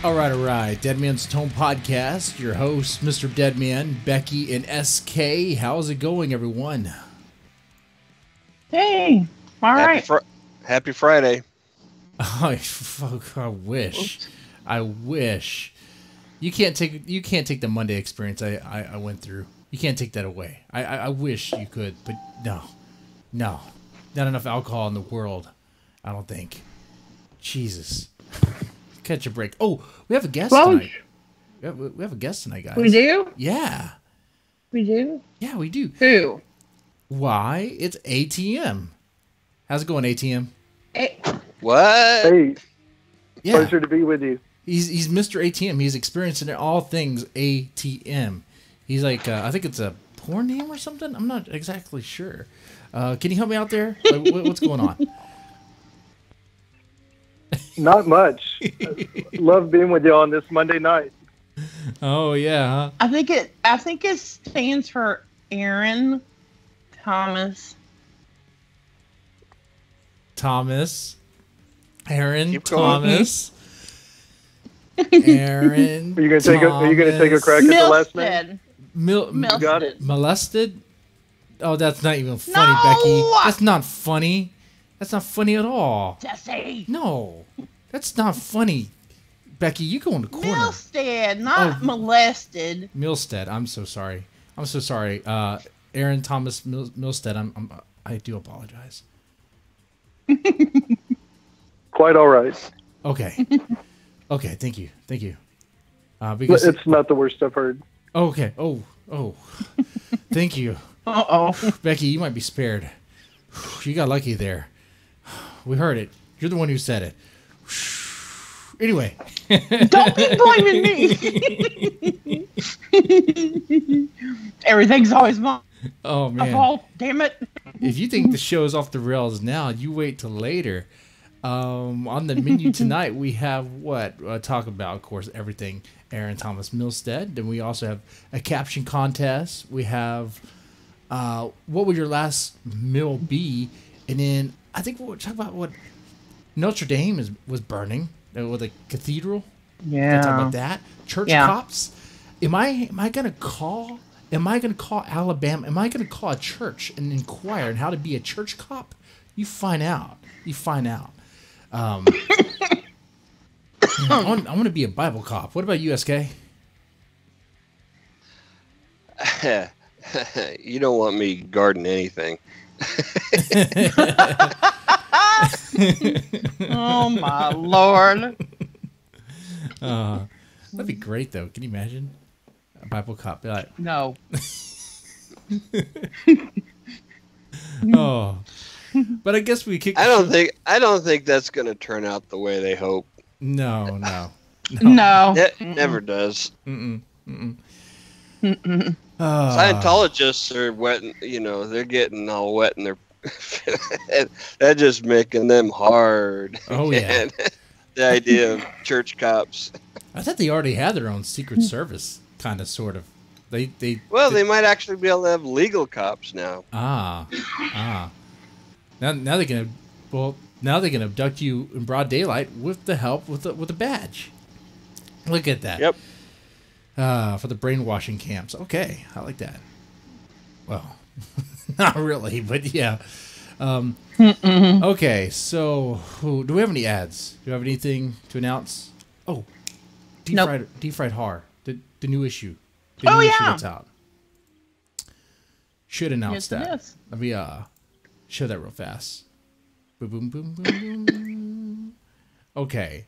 All right. Deadman's Tome podcast. Your host, Mr. Deadman, Becky, and SK. How's it going, everyone? Hey, all right. Happy Friday. I wish. Oops. I wish. You can't take the Monday experience I went through. You can't take that away. I wish you could, but no. Not enough alcohol in the world, I don't think. Jesus. Catch a break. Oh, we have a guest tonight. We have a guest tonight, guys. We do? Yeah. We do? Yeah, we do. Who? Why? It's ATM. How's it going, ATM? What? Hey, Yeah. pleasure to be with you. He's Mr. ATM. He's experiencing all things ATM. He's like, I think it's a porn name or something. I'm not exactly sure. Can you help me out there? Like, what's going on? Not much. Love being with you on this Monday night. Oh yeah. Huh? I think it stands for Aaron Thomas. Aaron Keep going. Thomas. Aaron. Are you gonna take a crack at the last name? Milstead. Got it. Molested? Oh, that's not even funny, No! Becky. That's not funny. That's not funny at all. Jesse. No, that's not funny. Becky, you go in the corner. Milstead, not molested. Milstead. I'm so sorry. Aaron Thomas Milstead. I do apologize. Quite all right. Okay. Okay. Thank you. Because It's not the worst I've heard. okay. Oh. Thank you, Uh-oh. Becky. You might be spared. You got lucky there. We heard it. You're the one who said it. Anyway. Don't be blaming me. Everything's always my Oh man. fault. Damn it. If you think the show's off the rails now, you wait till later. On the menu tonight, we have talk about, of course, everything Aaron Thomas Milstead. Then we also have a caption contest. We have what would your last meal be? And then I think we'll talk about what Notre Dame was burning with a cathedral. We'll talk about that. Church cops. Am I gonna call Alabama? Am I gonna call a church and inquire on how to be a church cop? You find out. I want to be a Bible cop. What about you, SK? You don't want me guarding anything. Oh my Lord. That'd be great, though. Can you imagine a Bible cop? Be like, No. oh, but I guess we kick. I don't think that's going to turn out the way they hope. No. No. It never does. Scientologists are wetting. They're getting all wet in their. That's just making them hard. Oh yeah. And the idea of church cops. I thought they already had their own Secret Service, kind of, sort of. They might actually be able to have legal cops now. Now they can abduct you in broad daylight with the help with a badge. Look at that. Yep. For the brainwashing camps. Okay, I like that. Well, not really, but yeah. Okay, so do we have any ads? Do we have anything to announce? Oh, Deep Fried Horror, the new issue. The new issue that's out. Should announce that. Yes. Let me show that real fast. Boom, boom, boom, boom, boom. Okay.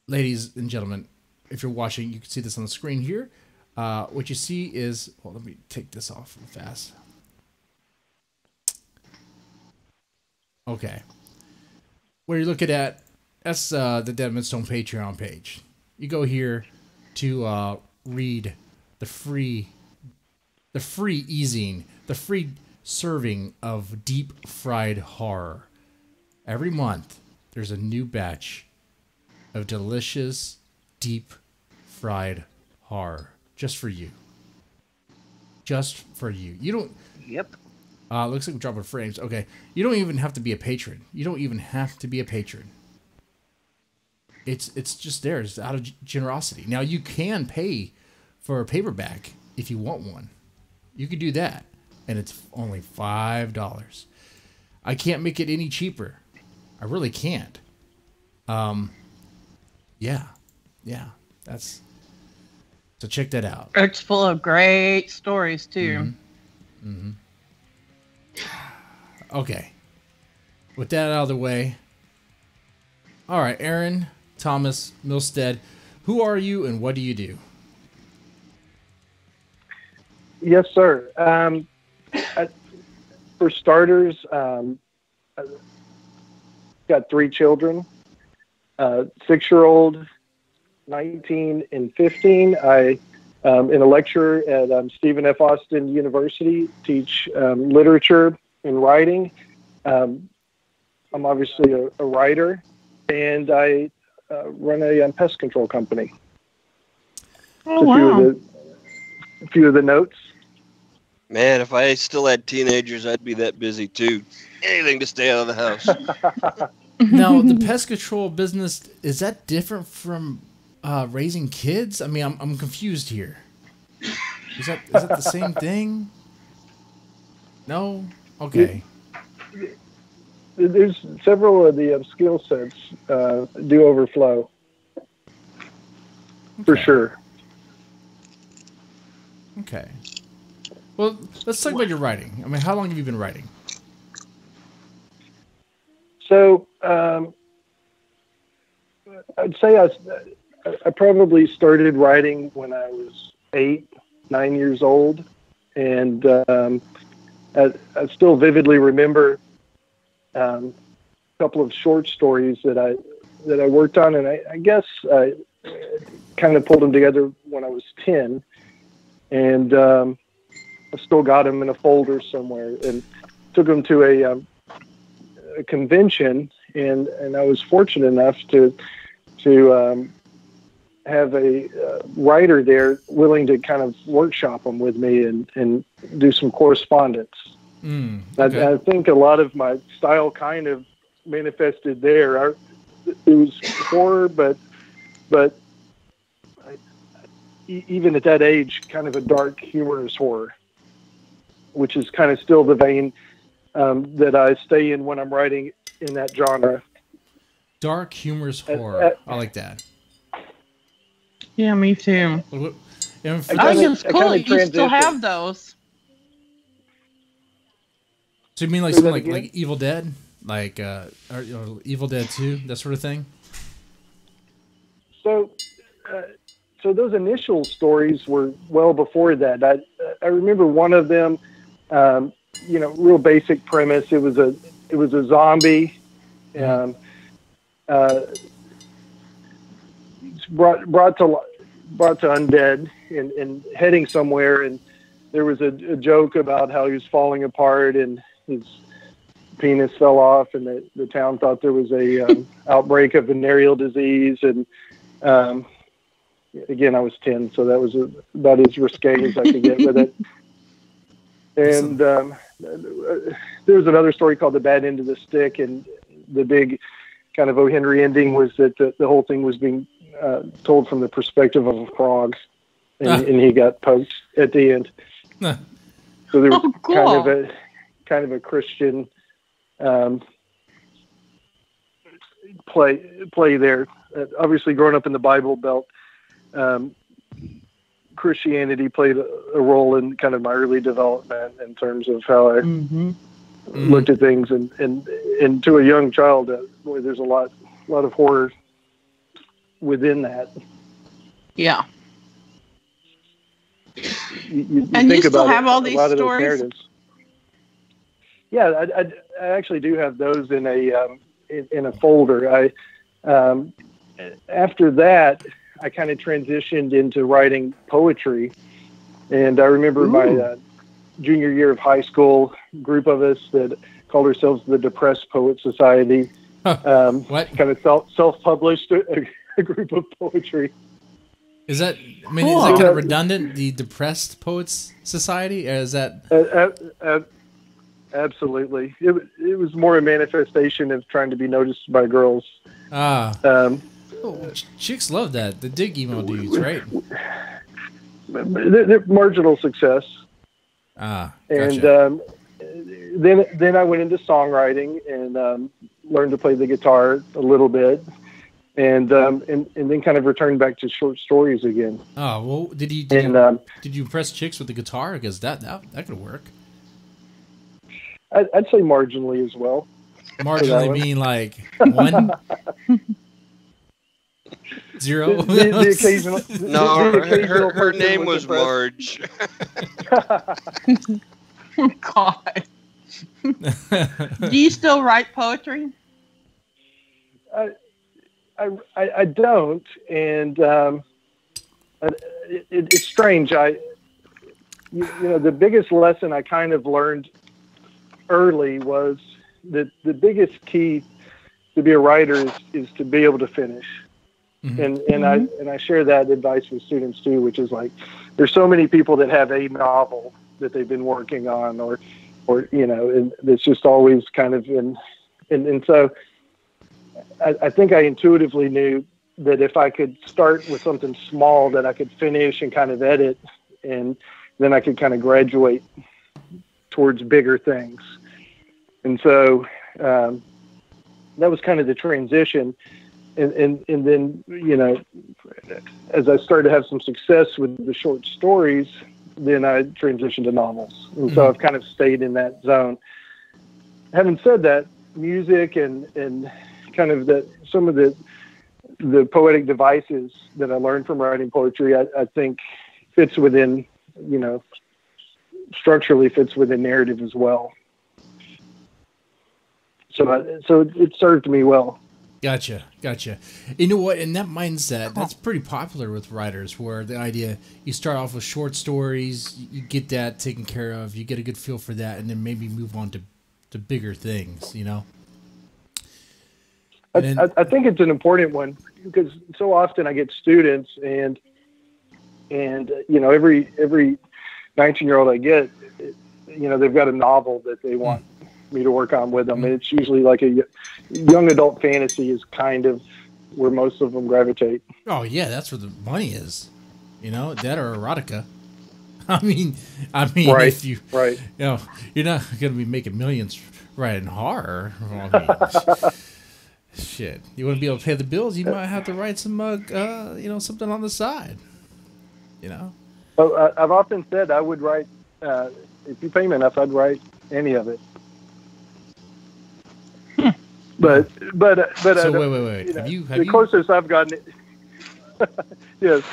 Ladies and gentlemen, if you're watching, you can see this on the screen here. What you see is, well, let me take this off real fast. Okay. What you're looking at, that's the Deadman Stone Patreon page. You go here to read the free easing, the free serving of deep fried horror. Every month, there's a new batch of delicious deep fried horror just for you. Just for you. You don't. Yep. Looks like we're dropping frames. Okay. You don't even have to be a patron. You don't even have to be a patron. it's just there. It's out of generosity. Now you can pay for a paperback if you want one. You could do that, and it's only $5. I can't make it any cheaper. I really can't. Yeah. That's so. Check that out. It's full of great stories too. Okay. With that out of the way. All right, Aaron Thomas Milstead, who are you and what do you do? Yes, sir. For starters, I've got 3 children, 6-year-old, 19, and 15. I am a lecturer at Stephen F. Austin University, teach literature and writing. I'm obviously a writer, and I run a pest control company. Oh, wow. A few of the notes. Man, if I still had teenagers, I'd be that busy too. Anything to stay out of the house. Now, the pest control business, is that different from raising kids? I mean, I'm confused here. Is that the same thing? No? Okay. There's several of the skill sets do overflow. For sure. Okay. Well, let's talk about your writing. I mean, how long have you been writing? So, I'd say I probably started writing when I was 8, 9 years old. And I still vividly remember a couple of short stories that I worked on. And I guess I kind of pulled them together when I was 10. And I still got them in a folder somewhere and took them to a convention, and I was fortunate enough to have a writer there willing to kind of workshop them with me and do some correspondence. Okay. I think a lot of my style kind of manifested there. It was horror, but even at that age, kind of a dark, humorous horror, which is kind of still the vein that I stay in when I'm writing in that genre. Dark, humorous horror. I like that. Yeah, me too. And I think it's cool you still have those. So you mean like something like Evil Dead? Like or Evil Dead 2, that sort of thing? So those initial stories were well before that. I remember one of them, real basic premise. It was a zombie, brought to undead and heading somewhere. And there was a joke about how he was falling apart and his penis fell off, and the town thought there was a outbreak of venereal disease. And again, I was 10, so that was about as risque as I could get with it. And there was another story called The Bad End of the Stick, and the big kind of O. Henry ending was that the whole thing was being told from the perspective of a frog, and he got poked at the end. So there was cool. kind of a Christian play there. Obviously, growing up in the Bible Belt, Christianity played a role in kind of my early development in terms of how I looked at things, and to a young child, boy, there's a lot of horror within that. Yeah. You and think you still about have all these stories? Yeah, I actually do have those in a folder. After that, I kind of transitioned into writing poetry, and I remember my junior year of high school, group of us that called ourselves the Depressed Poet Society. What? Kind of self-published a group of poetry. Is that? I mean, is that kind of redundant? The Depressed Poets Society? Or is that? Absolutely. It was more a manifestation of trying to be noticed by girls. Oh, chicks love that. The dig emo dudes, right? They're marginal success. Gotcha. And then I went into songwriting and learned to play the guitar a little bit, and then kind of returned back to short stories again. Oh well, did you impress chicks with the guitar? Because that could work. I'd say marginally as well. Marginally mean like 1, 0. The occasional. No, the occasional her person name was Marge. God. Do you still write poetry? I don't, and it's strange. The biggest lesson I kind of learned early was that the biggest key to be a writer is to be able to finish. Mm-hmm. And I share that advice with students too, which is like, there's so many people that have a novel that they've been working on, or and it's just always kind of and so I think I intuitively knew that if I could start with something small that I could finish and kind of edit, and then I could kind of graduate towards bigger things. And so that was kind of the transition. And then, as I started to have some success with the short stories, then I transitioned to novels. And so I've kind of stayed in that zone. Having said that, music and kind of some of the poetic devices that I learned from writing poetry, I think fits within, structurally fits within narrative as well. So it served me well. Gotcha. You know what? In that mindset, that's pretty popular with writers, where the idea, you start off with short stories, you get that taken care of, you get a good feel for that, and then maybe move on to bigger things, I think it's an important one, because so often I get students and every 19-year-old I get, they've got a novel that they want me to work on with them. And it's usually like a young adult fantasy is kind of where most of them gravitate. Oh yeah, that's where the money is, that or erotica. I mean, right, if you, right, you're not going to be making millions writing horror. Shit, you want to be able to pay the bills, you might have to write some, something on the side, Well, I've often said I would write, if you pay me enough, I'd write any of it. But so wait. Have you closest I've gotten it? Yes.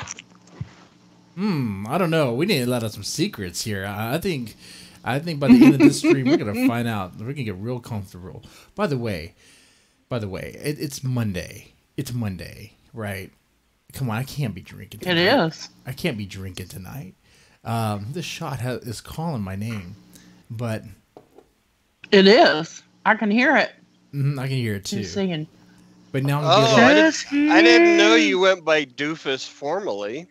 I don't know. We need to let out some secrets here. I think by the end of this stream, we're gonna find out. We're gonna get real comfortable. By the way, it's Monday. It's Monday, right? Come on, I can't be drinking tonight. It is. I can't be drinking tonight. This shot is calling my name, but it is. I can hear it. I can hear it too. She's singing. But now I didn't know you went by Doofus formally.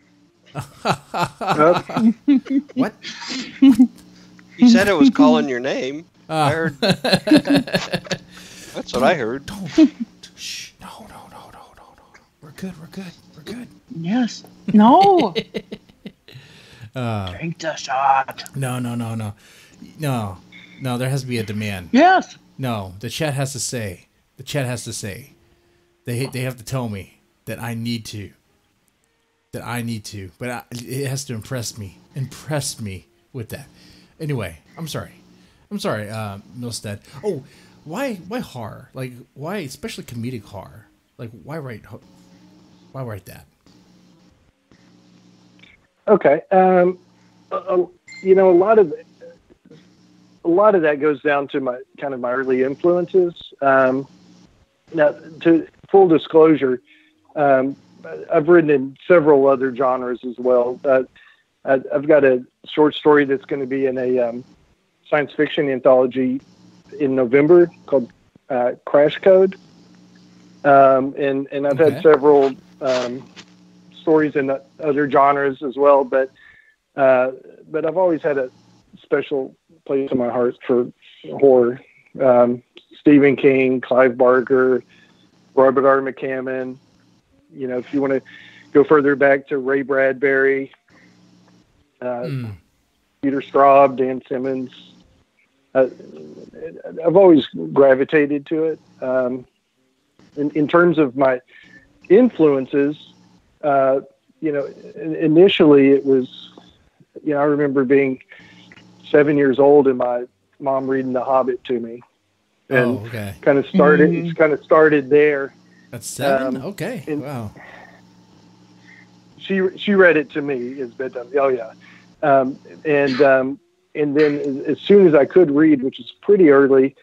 What? You said it was calling your name. I heard. That's what I heard. Shh. No. We're good. Yes. No. Drink the shot. No. There has to be a demand. Yes. No, the chat has to say. They have to tell me that I need to. But it has to impress me. Impress me with that. Anyway, I'm sorry, Milstead. Oh, why horror? Like, why, especially comedic horror? Like, why write that? Okay. A lot of that goes down to my early influences. Now, to full disclosure, I've written in several other genres as well. I've got a short story that's going to be in a science fiction anthology in November called Crash Code. And I've had several stories in other genres as well, but I've always had a special place in my heart for horror. Stephen King, Clive Barker, Robert R. McCammon, You know, if you want to go further back to Ray Bradbury, Peter Straub, Dan Simmons, I've always gravitated to it. In terms of my influences, you know, initially it was, you know, I remember being 7 years old and my mom reading The Hobbit to me, and kind of started. It's kind of started there. That's 7. Okay. Wow. She read it to me as bedtime. Oh yeah, and then as soon as I could read, which is pretty early,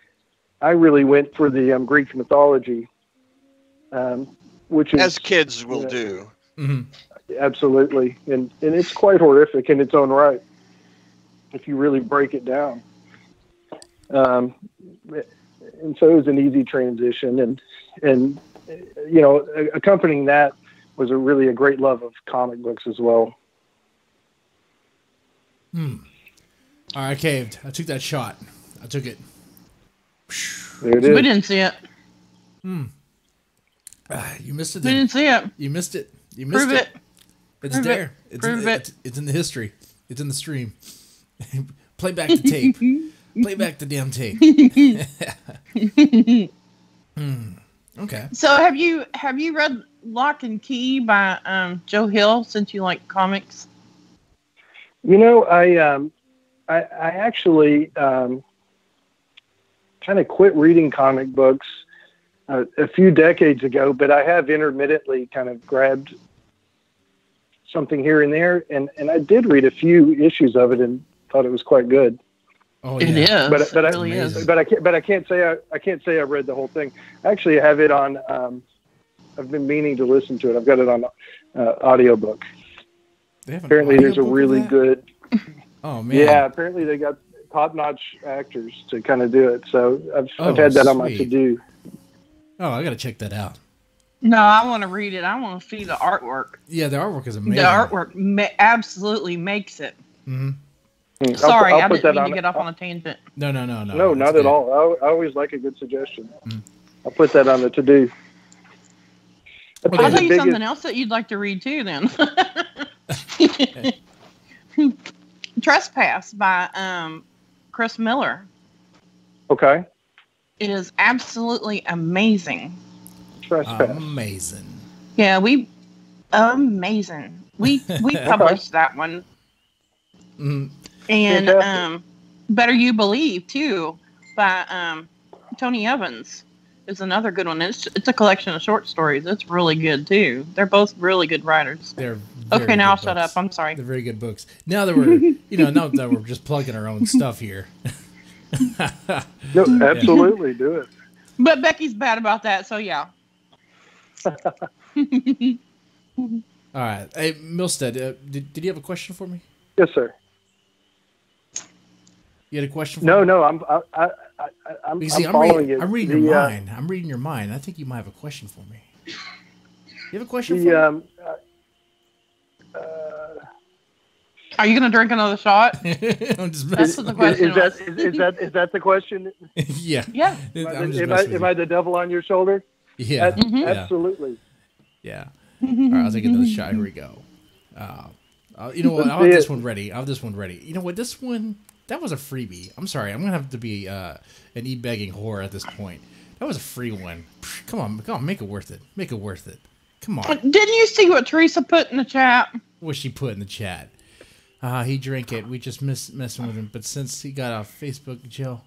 I really went for the Greek mythology, which is, as kids will do. Absolutely, and it's quite horrific in its own right if you really break it down. And so it was an easy transition, and you know, accompanying that was really a great love of comic books as well. All right, I caved. I took that shot. I took it. There it is. We didn't see it. You missed it. We didn't see it. You missed it. You missed Prove it. It's Prove there. it. It's in the history. It's in the stream. Play back the tape. Play back the damn tape. Okay. So have you read Lock and Key by Joe Hill, since you like comics? You know, I actually kind of quit reading comic books a few decades ago, but I have intermittently kind of grabbed something here and there, and I did read a few issues of it and thought it was quite good. Oh, yeah. It is. But it really is. But I can't say I read the whole thing. I actually have it on. I've been meaning to listen to it. I've got it on audiobook. Apparently, there's a really good. Oh man! Yeah, apparently they got top-notch actors to kind of do it. So I've had that on my to-do. Oh, I got to check that out. No, I want to read it. I want to see the artwork. Yeah, the artwork is amazing. The artwork absolutely makes it. Mm-hmm. Sorry, I didn't mean to get off on a tangent. No. No, not at all. I always like a good suggestion. I'll put that on the to-do. I'll tell you something else that you'd like to read too, then. Trespass by Chris Miller. Okay. It is absolutely amazing. Trespass. Amazing. Yeah, amazing. We published that one. And Better You Believe too by Tony Evans is another good one. It's a collection of short stories. It's really good too. They're both really good writers. They're okay. Now I'll shut up. I'm sorry. They're very good books. Now that we're now that we're just plugging our own stuff here. No, absolutely do it. But Becky's bad about that, so yeah. All right. Hey, Milstead, did you have a question for me? Yes, sir. You had a question for me? No, I'm following you. I'm reading your mind. I'm reading your mind. I think you might have a question for me. You have a question for me? Are you going to drink another shot? I'm just That's what the question was. Is that the question? Yeah. Yeah. Am I the devil on your shoulder? Yeah. Absolutely. Yeah. All right, I'll take another shot. Here we go. You know what? I'll have this one ready. You know what? This one, that was a freebie. I'm sorry. I'm going to have to be an e-begging whore at this point. That was a free one. Come on. Make it worth it. Come on. Didn't you see what Teresa put in the chat? What she put in the chat? He drank it. We just messing with him. But since he got off Facebook jail.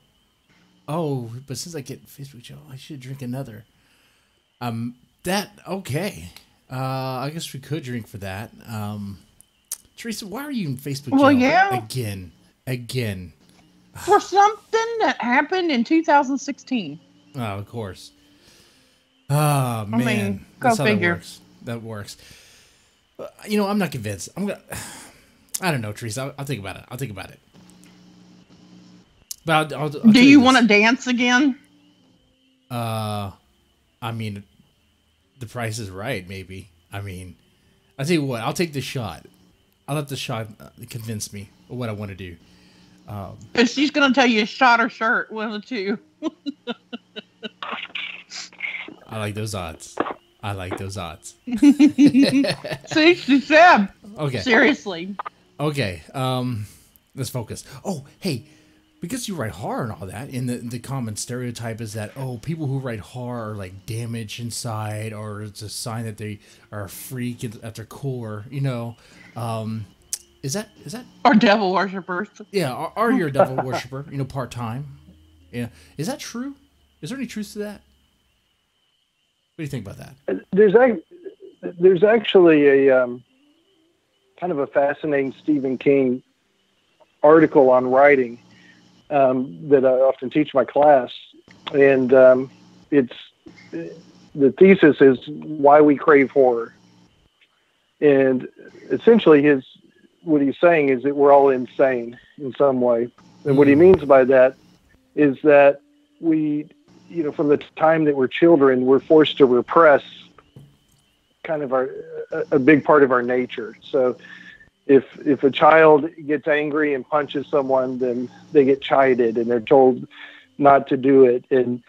Oh, but since I get Facebook jail, I should drink another. Okay. I guess we could drink for that. Teresa, why are you in Facebook jail? Well, yeah. Again. For something that happened in 2016. Oh, of course. Oh, man. I mean, That's go how figure. That works. I'm not convinced. I don't know, Teresa. I'll think about it. But I'll do you want to dance again? I mean, the price is right, maybe. I mean, I'll tell you what. I'll take the shot. I'll let the shot convince me of what I want to do. But she's going to tell you shot or shirt, one of the two. I like those odds. I like those odds. 67. Okay. Seriously. Okay. Let's focus. Oh, hey, because you write horror and all that, and the common stereotype is that, oh, people who write horror are like damaged inside, or it's a sign that they are a freak at their core. You know, is that? Or devil worshippers. Yeah. Are you a devil worshiper? You know, part time. Yeah. Is that true? Is there any truth to that? What do you think about that? There's actually a kind of a fascinating Stephen King article on writing that I often teach my class, and it's the thesis is why we crave horror, and essentially what he's saying is that we're all insane in some way, and what he means by that is that we, you know, from the time that we're children, we're forced to repress kind of a big part of our nature. So if a child gets angry and punches someone, then they get chided and they're told not to do it. And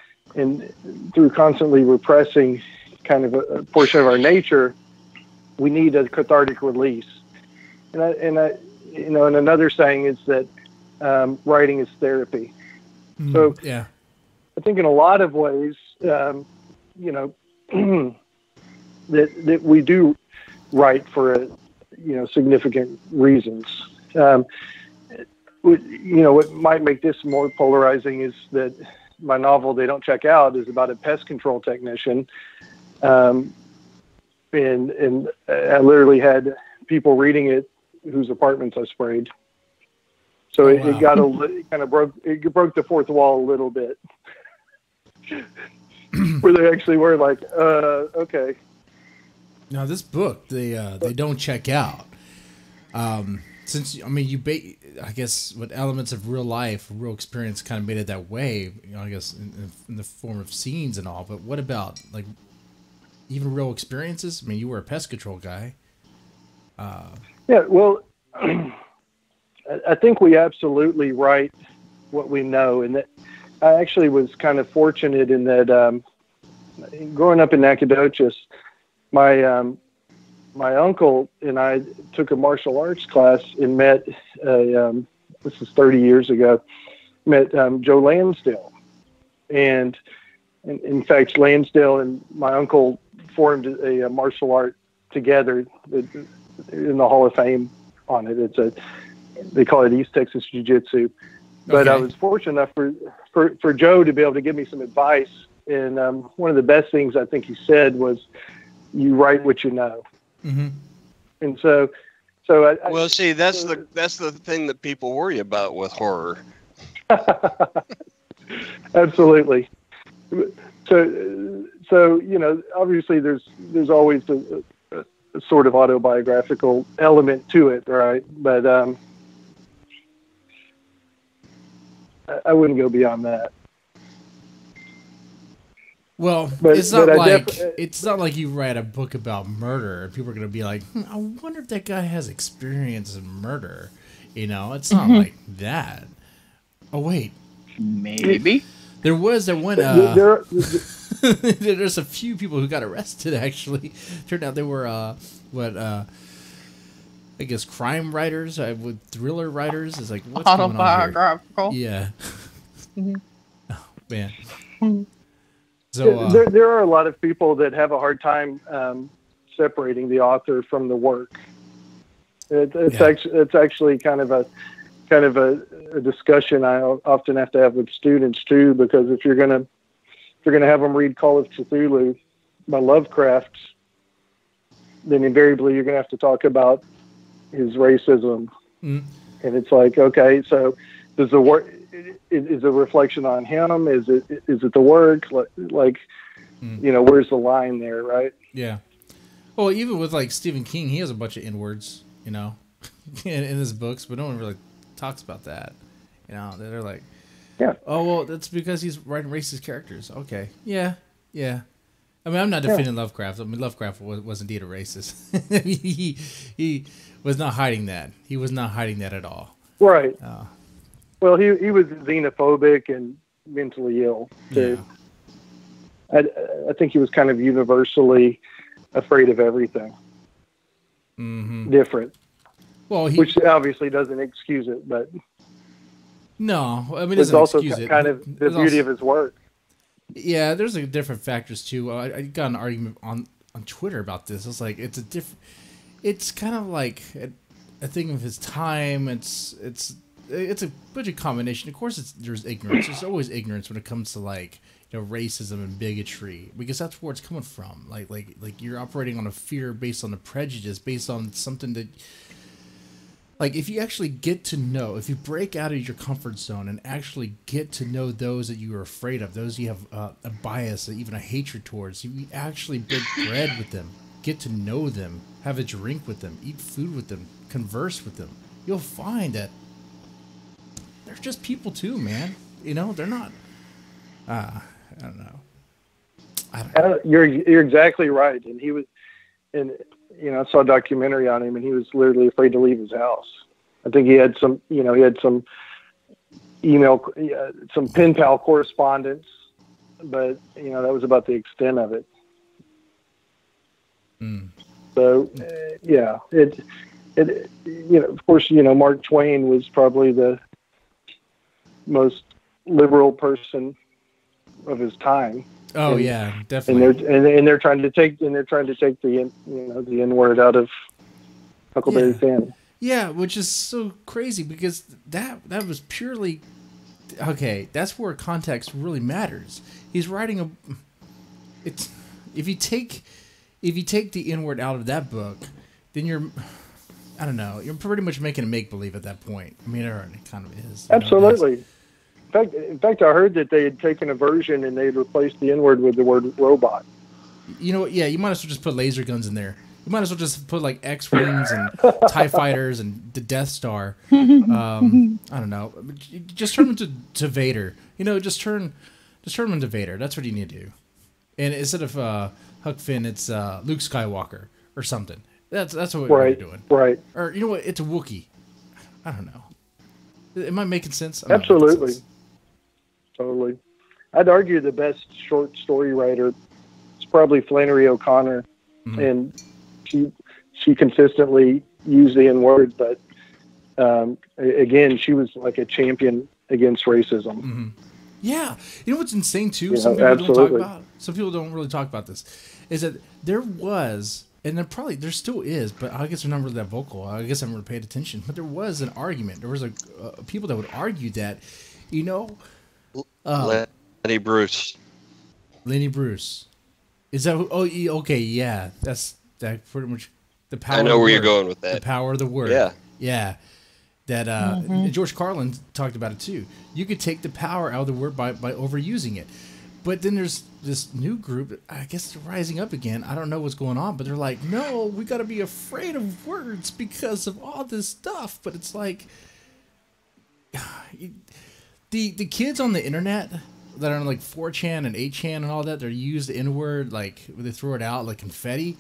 through constantly repressing kind of a portion of our nature, we need a cathartic release. And I you know, and another saying is that writing is therapy. So yeah, I think in a lot of ways, you know, that we do write for significant reasons. You know, what might make this more polarizing is that my novel, They Don't Check Out, is about a pest control technician. And I literally had people reading it whose apartments I sprayed. So it broke the fourth wall a little bit. Where they actually were like, okay. Now this book, they don't check out. Since I mean, I guess what elements of real life, real experience, kind of made it that way. You know, I guess in the form of scenes and all. But what about like even real experiences? I mean, you were a pest control guy. Yeah, well, I think we absolutely write what we know, and that I actually was kind of fortunate in that growing up in Nacogdoches, my uncle and I took a martial arts class and met this is 30 years ago, met Joe Lansdale, and in fact Lansdale and my uncle formed a martial art together in the Hall of Fame on it. They call it East Texas Jiu-Jitsu. But I was fortunate enough for Joe to be able to give me some advice. And one of the best things I think he said was, you write what you know. Mm-hmm. And so well, see, that's the thing that people worry about with horror. Absolutely. So, you know, obviously there's always a sort of autobiographical element to it, right? But I wouldn't go beyond that. Well, it's not like you write a book about murder and people are going to be like, I wonder if that guy has experience in murder. You know, it's not like that. Oh, wait. Maybe. There was that one. There's a few people who got arrested, actually. Turned out they were, I guess, crime writers, with thriller writers. It's like, what's going on here? Autobiographical. Yeah. Mm-hmm. Oh, man. Mm-hmm. So there are a lot of people that have a hard time separating the author from the work. It's actually kind of a discussion I often have to have with students too, because if you're gonna have them read Call of Cthulhu by Lovecraft, then invariably you're gonna have to talk about his racism. And it's like, okay, so does the work is a reflection on him? Is it the work? Like, you know, where's the line there, right? Yeah. Well, even with like Stephen King, he has a bunch of N-words, you know, in his books, but no one really talks about that. You know, they're like, yeah. Oh, well, that's because he's writing racist characters. Okay. Yeah. Yeah. I mean, I'm not defending Lovecraft. I mean, Lovecraft was indeed a racist. he was not hiding that. He was not hiding that at all. Right. Well, he was xenophobic and mentally ill too. I think he was kind of universally afraid of everything. Different. Well, which obviously doesn't excuse it, but no, I mean, it's also kind of the beauty of his work. Yeah, there's different factors too. I got an argument on Twitter about this. It's like it's kind of like a thing of his time. It's a bunch of combination. Of course, there's ignorance. There's always ignorance when it comes to like racism and bigotry, because that's where it's coming from. Like you're operating on a fear based on a prejudice, based on something that, like, if you actually get to know, if you break out of your comfort zone and actually get to know those that you are afraid of, those you have a bias, or even a hatred towards, you actually break bread with them, get to know them, have a drink with them, eat food with them, converse with them, you'll find that they're just people too, man. They're not. I don't know. You're exactly right, and he was, and I saw a documentary on him, and he was literally afraid to leave his house. I think he had some email, some pen pal correspondence, but that was about the extent of it. So yeah, of course, Mark Twain was probably the most liberal person of his time. Oh, yeah, definitely. And they're trying to take the the N-word out of Huckleberry Finn. Yeah, which is so crazy, because that was purely okay. That's where context really matters. He's writing if you take the N-word out of that book, then you're pretty much making a make believe at that point. I mean, it kind of is. Absolutely. In fact, I heard that they had taken a version and they had replaced the N-word with the word robot. You know what? Yeah, you might as well just put laser guns in there. You might as well just put like X-Wings and TIE fighters and the Death Star. I don't know. Just turn them to Vader. Just turn them into Vader. That's what you need to do. And instead of Huck Finn, it's Luke Skywalker or something. That's what we're doing. Right. Or you know what? It's a Wookiee. I don't know. Am I making sense? Absolutely. Totally. I'd argue the best short story writer is probably Flannery O'Connor, and she consistently used the N-word, but again, she was like a champion against racism. Yeah, what's insane too? Some people don't really talk about this. Is that there was, and there still is, but I guess they're not really that vocal. I guess I haven't really paid attention. But there was an argument. There was people that would argue that, Lenny Bruce. Lenny Bruce. Is that? Okay, yeah. That's pretty much the power. I know where you're going with that. The power of the word. Yeah. That George Carlin talked about it too. You could take the power out of the word by overusing it. But then there's this new group. I guess they're rising up again. I don't know what's going on, but they're like, no, we got to be afraid of words because of all this stuff. But it's like, the kids on the internet that are on like 4chan and 8chan and all that, they're used the N-word, like they throw it out like confetti.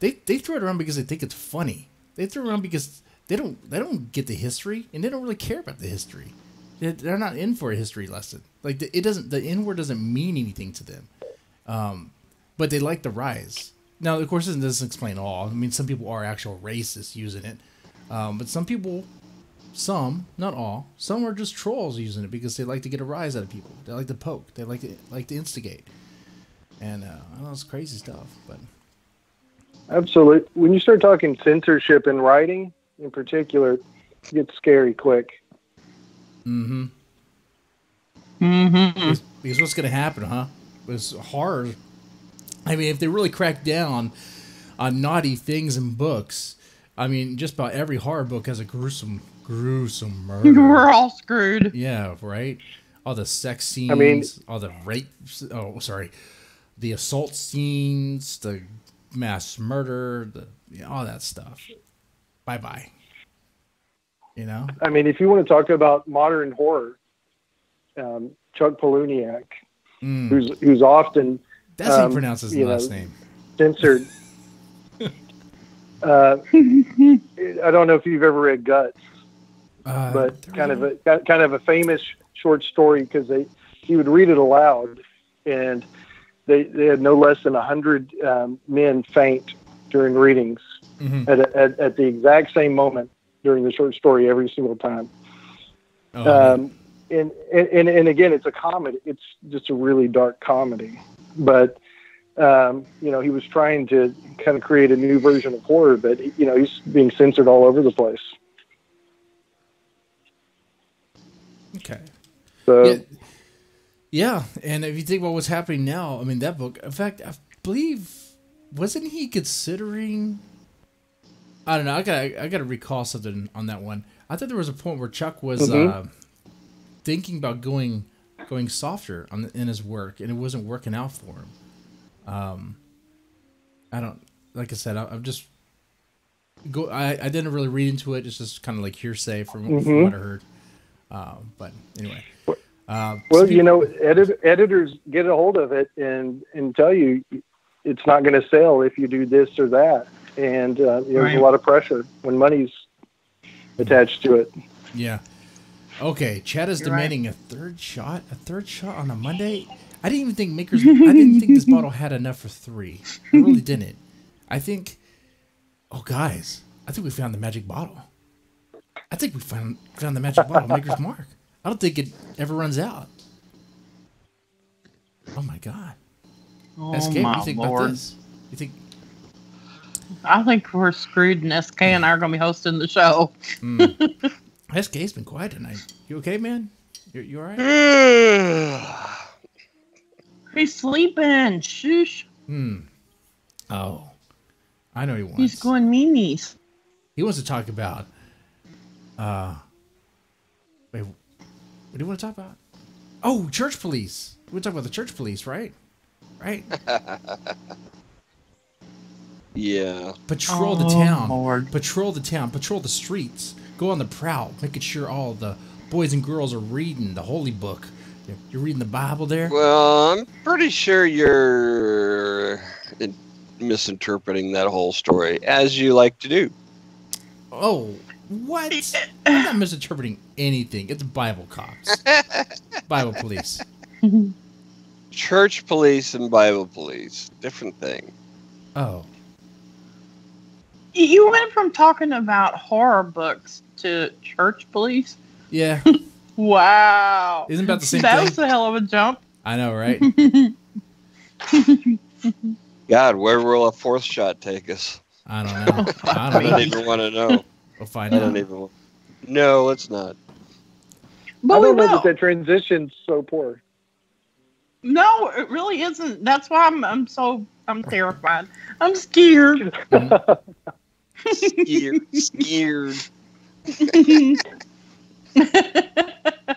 They throw it around because they think it's funny. They throw it around because they don't get the history, and they don't really care about the history. They're not in for a history lesson. Like the N-word doesn't mean anything to them. But they like the rise. Now, of course, this doesn't explain all. I mean, some people are actual racists using it, but some people. Some, not all, some are just trolls using it because they like to get a rise out of people. They like to poke. They like to instigate. And I don't know, it's crazy stuff. But absolutely, when you start talking censorship in writing, in particular, it gets scary quick. Because what's going to happen, huh? It's hard. I mean, if they really crack down on naughty things in books, I mean, just about every horror book has a gruesome murder. We're all screwed. Yeah, right? All the sex scenes, all the rape, the assault scenes, the mass murder, all that stuff. Bye-bye. I mean, if you want to talk about modern horror, Chuck Palahniuk, who's often... That's how you pronounce his last name. Censored. I don't know if you've ever read Guts. But kind of a famous short story, because he would read it aloud, and they had no less than 100 men faint during readings at the exact same moment during the short story every single time. And again, it's a comedy. It's just a really dark comedy. But, he was trying to kind of create a new version of horror, but, he's being censored all over the place. Okay. So, yeah. And if you think about what's happening now, I mean, that book, in fact, I believe, wasn't he considering, I don't know, I gotta recall something on that one. I thought there was a point where Chuck was thinking about going softer in his work, and it wasn't working out for him. I don't, like I said, I'm just I didn't really read into it. It's just kind of like hearsay from what I heard. But anyway, editors get a hold of it and tell you it's not going to sell if you do this or that, and there's a lot of pressure when money's attached to it. Yeah. Okay, Chad is demanding a third shot on a Monday. I didn't think this bottle had enough for 3. I really didn't. I think, guys, I think we found the magic bottle. I think we found the magic bottle, Maker's Mark. I don't think it ever runs out. Oh my God. Oh SK, my what do you think Lord. about this? You think? I think we're screwed, and SK and I are going to be hosting the show. SK's been quiet tonight. You okay, man? You all right? He's sleeping. Shush. Oh, I know he wants. He's going memes. He wants to talk about. Wait, what do you want to talk about? Oh, church police. We're talking about the church police, right? Right. Yeah. Patrol the town. Lord. Patrol the town. Patrol the streets. Go on the prowl, making sure all the boys and girls are reading the holy book. You're reading the Bible there? Well, I'm pretty sure you're misinterpreting that whole story, as you like to do. Oh, what? I'm not misinterpreting anything. It's Bible cops. Bible police. Church police and Bible police. Different thing. Oh. You went from talking about horror books to church police? Yeah. Wow. Isn't about the same That thing? was a hell of a jump. I know, right? God, where will a 4th shot take us? I don't know. I I don't don't know. even want to know. We'll find I out. don't even. No, let's not. But I we don't know will. that transition's so poor. No, it really isn't. That's why I'm terrified. I'm scared. Scared.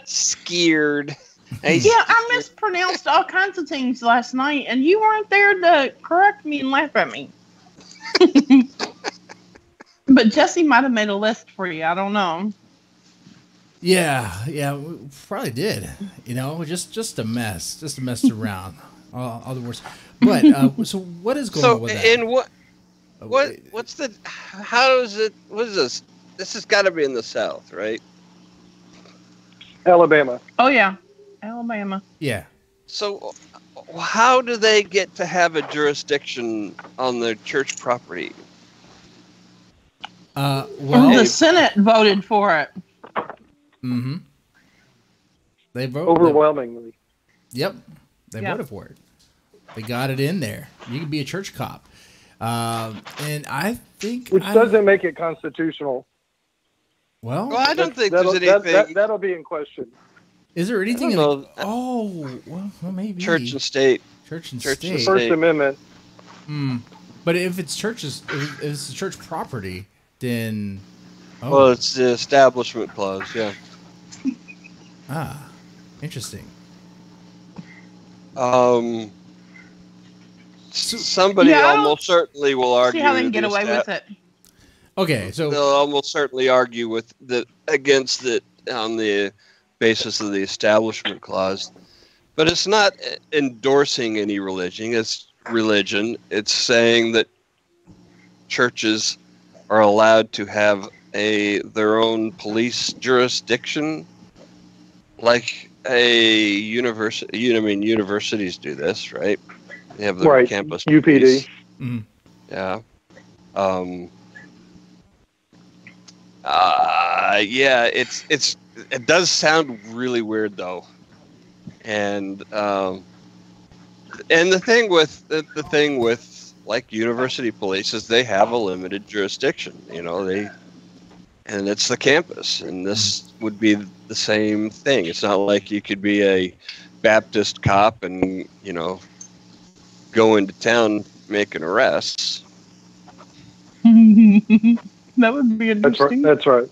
Scared. Hey, Yeah, I mispronounced all kinds of things last night, and you weren't there to correct me and laugh at me. But Jesse might have made a list for you. I don't know. Yeah, we probably did. Just a mess. Just messed around. All the worst. But, so what is going on with that? And what's the, how is it, what is this? This has got to be in the South, right? Alabama. Oh, yeah. Alabama. Yeah. So how do they get to have a jurisdiction on their church property? Well, The Senate voted for it. mm-hmm. They voted. Overwhelmingly. Yep. They voted for it. They got it in there. You can be a church cop. And I think... Which doesn't make it constitutional. Well, I don't think there's anything... That'll be in question. is there anything in know. well, maybe. Church and state. Church and Church and state. First Amendment. But if it's churches, if it's church property, then... Oh. Well, it's the establishment clause, yeah. Interesting. Somebody almost certainly will argue... See how they can get away with it. Okay, so... They'll almost certainly argue against it on the basis of the establishment clause. But it's not endorsing any religion. It's saying that churches are allowed to have their own police jurisdiction, like a university. Universities do this, right? They have the Right, campus UPD. police. Mm. Yeah. Yeah, it does sound really weird though. And the thing with like university police is they have a limited jurisdiction, and it's the campus, and this would be the same thing. It's not like you could be a Baptist cop and, go into town making arrests. That would be interesting. That's right.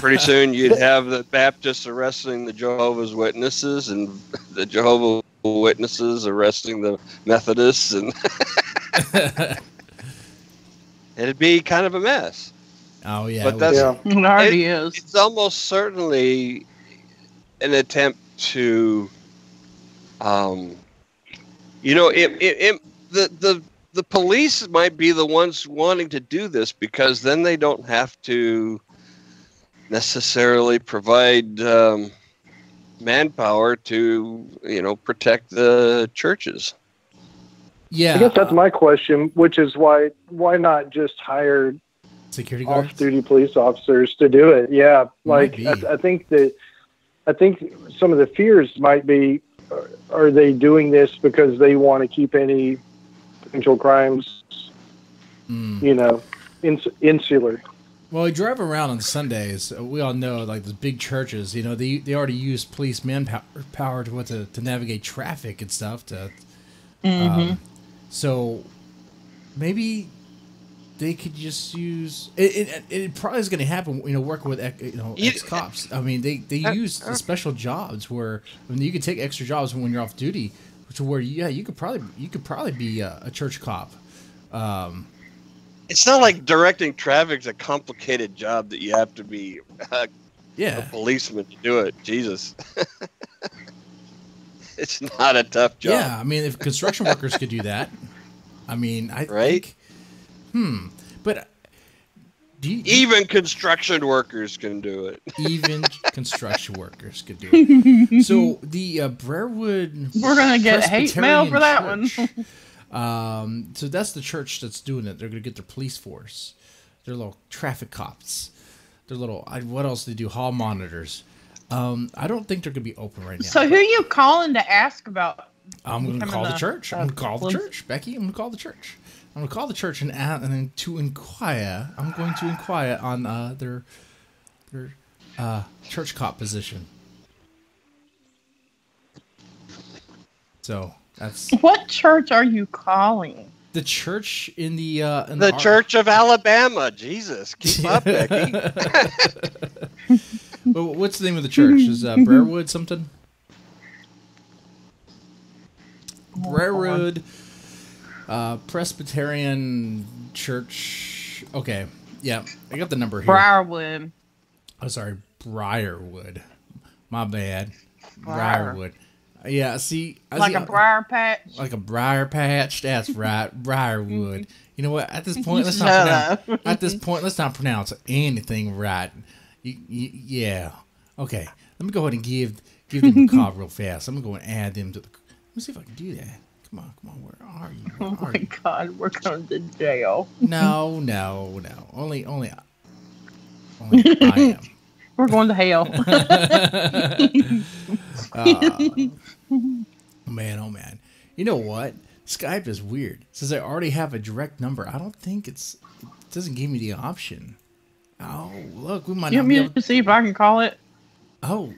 Pretty soon you'd have the Baptists arresting the Jehovah's Witnesses and the Jehovah's Witnesses arresting the Methodists, and it'd be kind of a mess. Oh yeah, But that's It already is. It's almost certainly an attempt to, the police might be the ones wanting to do this because then they don't have to necessarily provide manpower to, protect the churches. yeah. I guess that's my question, which is why not just hire Security guards. off-duty police officers to do it? Yeah, Might like be. I think some of the fears might be: are they doing this because they want to keep any potential crimes, insular? Well, we drive around on Sundays. We all know, like the big churches, they already use police manpower to navigate traffic and stuff. So maybe they could just use it. It probably is going to happen. Working with ex cops. I mean, they use the special jobs where you can take extra jobs when you're off duty, to where you could probably be a church cop. It's not like directing traffic is a complicated job that you have to be a policeman to do it. Jesus. It's not a tough job. Yeah, I mean, if construction workers could do that, I mean, Right? think, but Even construction workers can do it. even construction workers could do it. So the Briarwood, We're going to get hate mail for that one. So that's the church that's doing it. They're going to get their police force, their little traffic cops, their little what else do they do? Hall monitors. I don't think they're going to be open right now. So who you calling to ask about? I'm going to call the church. I'm going to call the police? church, Becky. I'm going to call the church. I'm going to call the church and then to inquire. I'm going to inquire on their church cop position. So that's What church are you calling? the church in the The Church of Alabama. Jesus, keep up, Becky. Well, what's the name of the church? Is Briarwood something? Briarwood Presbyterian Church. Okay, yeah, I got the number here. Briarwood. Oh, sorry, Briarwood. My bad. Briar. Briarwood. Yeah, see, Like a briar patch? like a briar patch. That's right, Briarwood. You know what? At this point, let's Shut not pronounce. up. At this point, let's not pronounce anything right. Yeah. Okay. Let me go ahead and give them a call real fast. I'm gonna go and add them to the. Let me see if I can do that. Come on. Where are you? Where Oh are my you? God, we're going to jail. No. Only I am. We're going to hell. Man, oh man. You know what? Skype is weird. It says I already have a direct number. I don't think it doesn't give me the option. Oh, look, we might You not want be me able. to see if I can call it? Oh,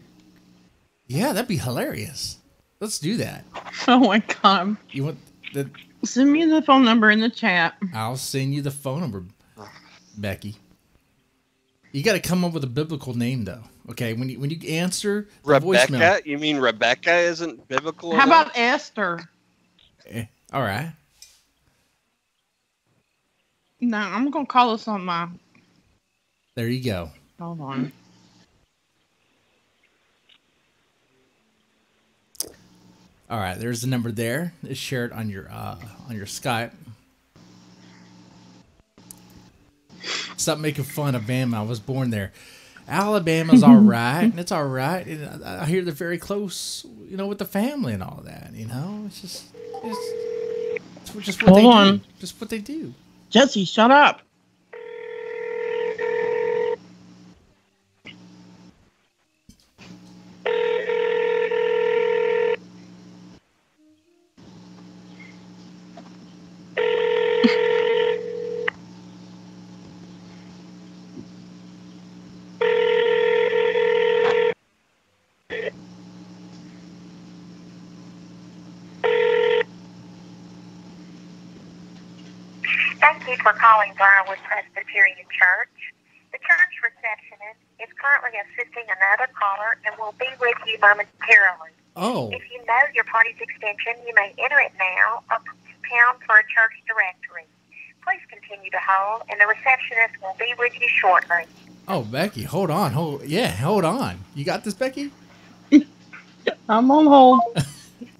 yeah, that'd be hilarious. Let's do that. Oh my God. You want the? Send me the phone number in the chat. I'll send you the phone number, Becky. You got to come up with a biblical name, though. Okay, when you answer the voicemail. Rebecca? You mean Rebecca isn't biblical? How enough? about Esther? All right. No, I'm going to call this on my... There you go. Hold on. All right, there's the number there. It's shared on your Skype. Stop making fun of Bama. I was born there. Alabama's all right, and it's all right. And I hear they're very close, with the family and all that. It's just, It's just what Hold on. do. Just what they do. Jesse, shut up. Thank you for calling Briarwood Presbyterian Church. The church receptionist is currently assisting another caller and will be with you momentarily. Oh. If you know your party's extension, you may enter it now or pound for a church directory. Please continue to hold, and the receptionist will be with you shortly. Oh, Becky, hold on. Hold on. You got this, Becky? I'm on hold.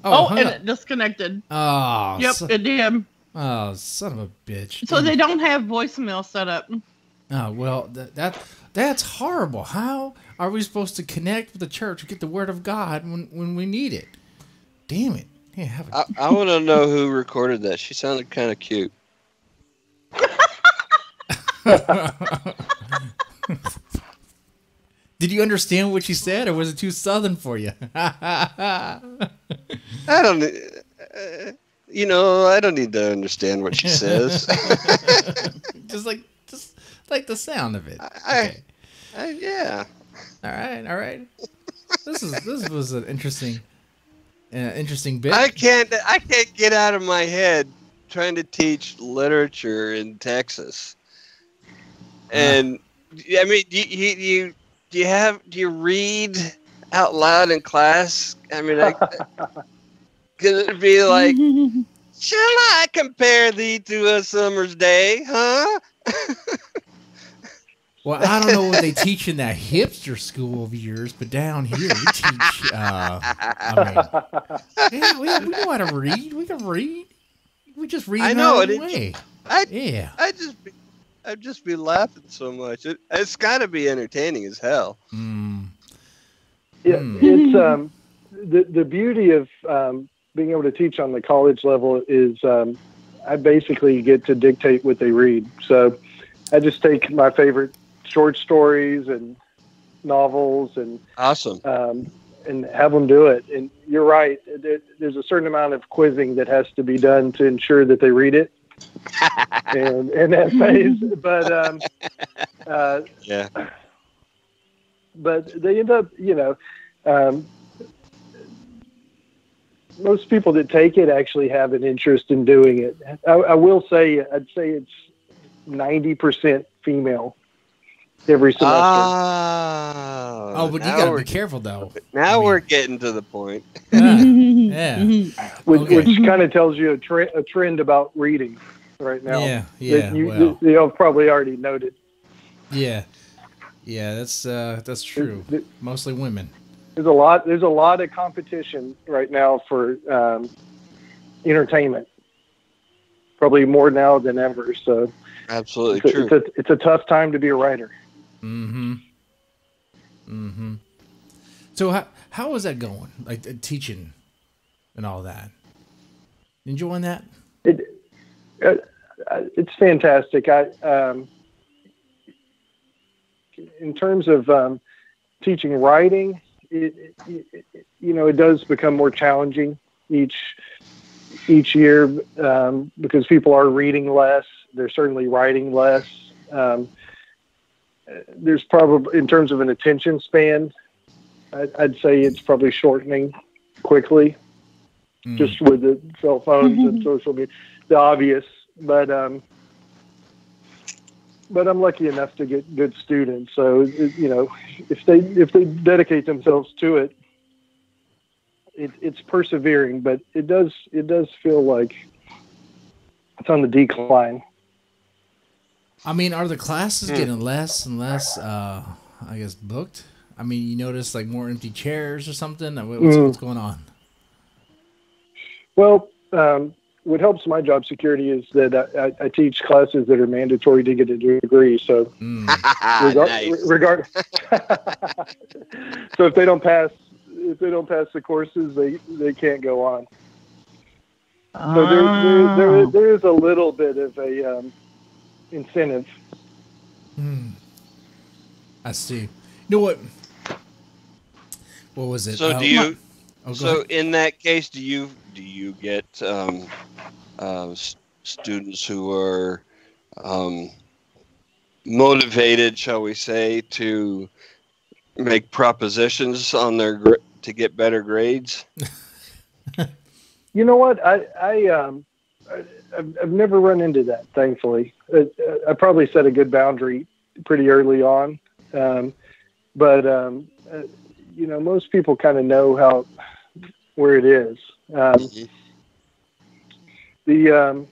Hung and up. it disconnected. Oh. Yep, it did. Oh, son of a bitch. So they don't have voicemail set up. Oh, well, that's horrible. How are we supposed to connect with the church and get the word of God when we need it? Damn it. Yeah, I want to know who recorded that. She sounded kind of cute. Did you understand what she said, or was it too southern for you? I don't. I don't need to understand what she says. just like the sound of it. Yeah. All right. This was an interesting bit. I can't get out of my head trying to teach literature in Texas. And I mean, do you read out loud in class? I mean, could it be like, shall I compare thee to a summer's day, huh? Well, I don't know what they teach in that hipster school of yours, but down here we teach. We know how to read. We can read. We just read. I know it. Way. I'd just be laughing so much. It's got to be entertaining as hell. Yeah, it's the beauty of being able to teach on the college level is I basically get to dictate what they read. So I just take my favorite short stories and novels and awesome and have them do it. And you're right. There's a certain amount of quizzing that has to be done to ensure that they read it. and essays, but yeah. But they end up, most people that take it actually have an interest in doing it. I will say, I'd say it's 90% female every semester. Oh, but you gotta be careful though. Now we're getting to the point. Yeah. Which kind of tells you a trend about reading right now. Yeah. That you've probably already noted. Yeah, that's true. Mostly women. There's a lot of competition right now for entertainment. Probably more now than ever. So absolutely true. It's a tough time to be a writer. So how is that going? Like teaching and all that. Enjoying that? It's fantastic. In terms of teaching writing, it does become more challenging each year because people are reading less. They're certainly writing less. There's probably, in terms of an attention span, I'd say it's probably shortening quickly, just with the cell phones and social media. The obvious, but I'm lucky enough to get good students. So if they dedicate themselves to it, it's persevering, but it does feel like it's on the decline. I mean, are the classes getting less and less, booked? I mean, you notice like more empty chairs or something? What's going on? Well, what helps my job security is that I teach classes that are mandatory to get a degree. So, so if they don't pass the courses, they can't go on. So there is a little bit of a incentive. I see. You know what? What was it? So do you? Go So ahead. in that case, do you get students who are motivated, shall we say, to make propositions on their to get better grades? You know what? I've never run into that, thankfully. I probably set a good boundary pretty early on. But most people kind of know where it is. There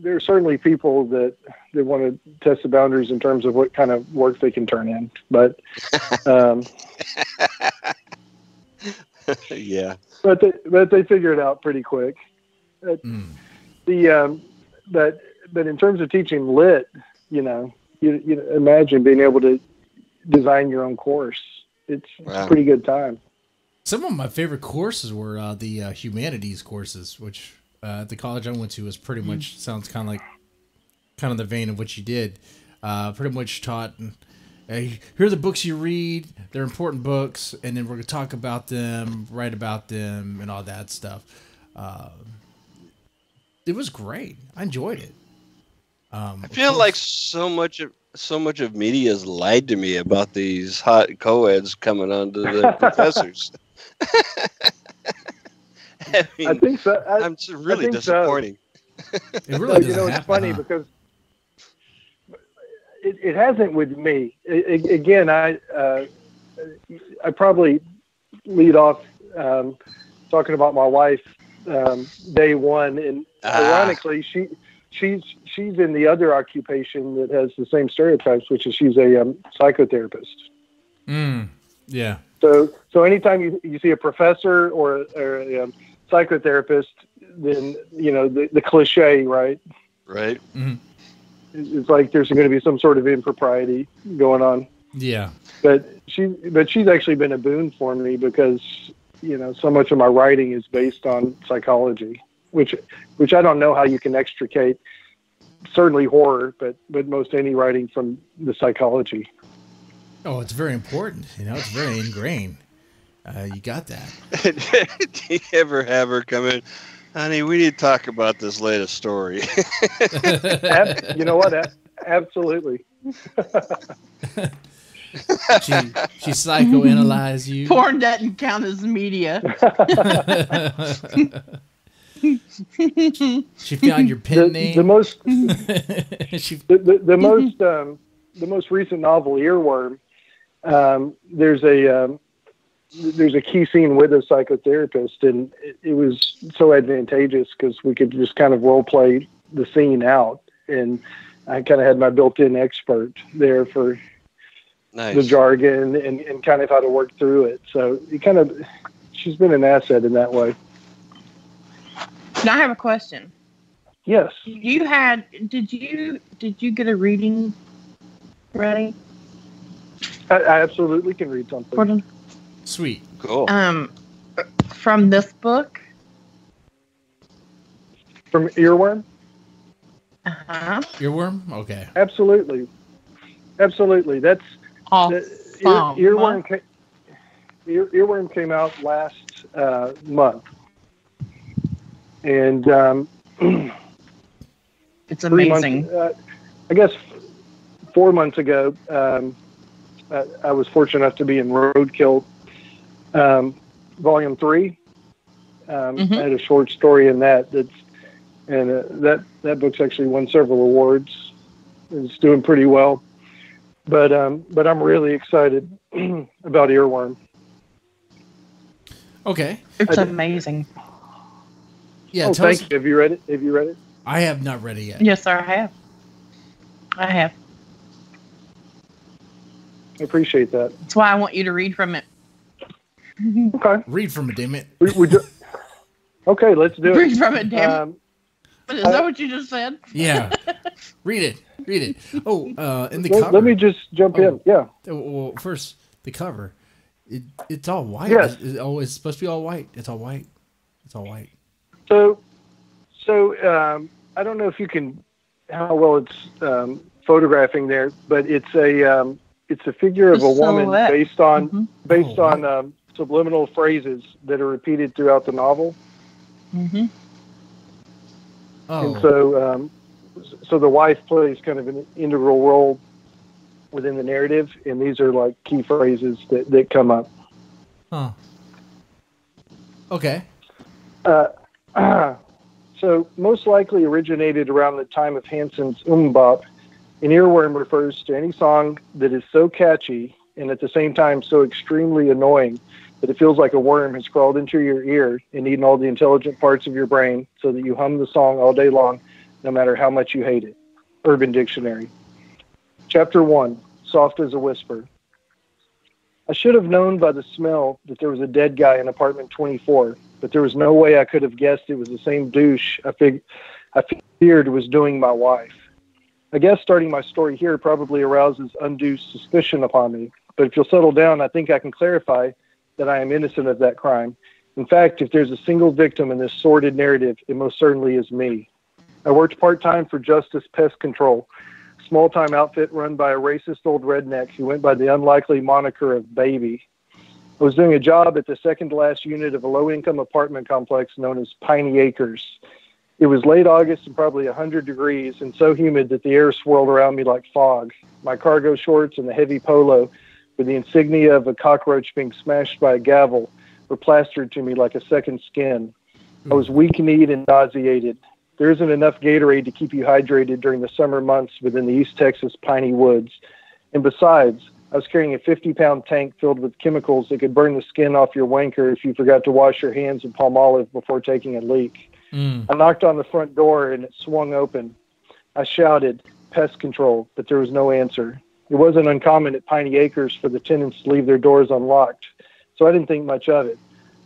are certainly people that want to test the boundaries in terms of what kind of work they can turn in. But, yeah. But they figure it out pretty quick. But in terms of teaching lit, you imagine being able to design your own course. It's a pretty good time. Some of my favorite courses were the humanities courses, which the college I went to was pretty much sounds kind of the vein of what you did. Pretty much taught. Here are the books you read. They're important books, and then we're going to talk about them, write about them, and all that stuff. It was great. I enjoyed it. I feel like so much of media has lied to me about these hot co-eds coming onto the professors. I think so. I'm really disappointing. So. It really it's funny because it hasn't with me. Again, I probably lead off talking about my wife day one, and ironically, she's in the other occupation that has the same stereotypes, which is she's a psychotherapist. Yeah. So anytime you see a professor or a psychotherapist, then the cliche, right? Right. Mm-hmm. It's like there's going to be some sort of impropriety going on. Yeah. But she's actually been a boon for me because so much of my writing is based on psychology, which I don't know how you can extricate. Certainly horror, but most any writing from the psychology. Oh, it's very important. It's very ingrained. You got that. Do you ever have her come in? Honey, we need to talk about this latest story. You know what? Absolutely. She psychoanalyzed you. Porn doesn't count as media. She found your pen name. The most recent novel, Earworm. There's a key scene with a psychotherapist, and it was so advantageous because we could just kind of role play the scene out, and I kind of had my built-in expert there for the jargon and kind of how to work through it. So she's been an asset in that way. Now I have a question. Yes. Did you get a reading ready? I absolutely can read something. Sweet. Cool. From this book? From Earworm? Uh-huh. Earworm? Okay. Absolutely. That's awesome. Earworm came out last month. And it's amazing. I guess 4 months ago, I was fortunate enough to be in Roadkill Volume 3. I had a short story in that. That book's actually won several awards. It's doing pretty well. But I'm really excited about Earworm. Okay. It's amazing. Yeah. Thank you. Have you read it? I have not read it yet. Yes, sir. I have. I appreciate that. That's why I want you to read from it. Okay. Read from it, damn it. Okay, let's do it. Read from it, damn it. Is that what you just said? Yeah. Read it. Oh, in the cover. Let me just jump in. Yeah. Well, first, the cover. It's all white. Yes. It's supposed to be all white. It's all white. So So I don't know if you can, how well it's photographing there, but it's a figure of The a woman silhouette. based on Mhm. subliminal phrases that are repeated throughout the novel. Mm-hmm. And Oh, so the wife plays kind of an integral role within the narrative, and these are like key phrases that come up. huh. Okay. So most likely originated around the time of Hanson's Bop. An earworm refers to any song that is so catchy and at the same time so extremely annoying that it feels like a worm has crawled into your ear and eaten all the intelligent parts of your brain so that you hum the song all day long, no matter how much you hate it. Urban Dictionary. Chapter 1, Soft as a Whisper. I should have known by the smell that there was a dead guy in apartment 24, but there was no way I could have guessed it was the same douche I feared was doing my wife. I guess starting my story here probably arouses undue suspicion upon me, but if you'll settle down, I think I can clarify that I am innocent of that crime. In fact, if there's a single victim in this sordid narrative, it most certainly is me. I worked part-time for Justice Pest Control, a small-time outfit run by a racist old redneck who went by the unlikely moniker of Baby. I was doing a job at the second-to-last unit of a low-income apartment complex known as Piney Acres. It was late August and probably 100 degrees and so humid that the air swirled around me like fog. My cargo shorts and the heavy polo, with the insignia of a cockroach being smashed by a gavel, were plastered to me like a second skin. I was weak-kneed and nauseated. There isn't enough Gatorade to keep you hydrated during the summer months within the East Texas piney woods. And besides, I was carrying a 50-pound tank filled with chemicals that could burn the skin off your wanker if you forgot to wash your hands with palm olive before taking a leak. I knocked on the front door and it swung open. I shouted, "Pest control," but there was no answer. It wasn't uncommon at Piney Acres for the tenants to leave their doors unlocked, so I didn't think much of it.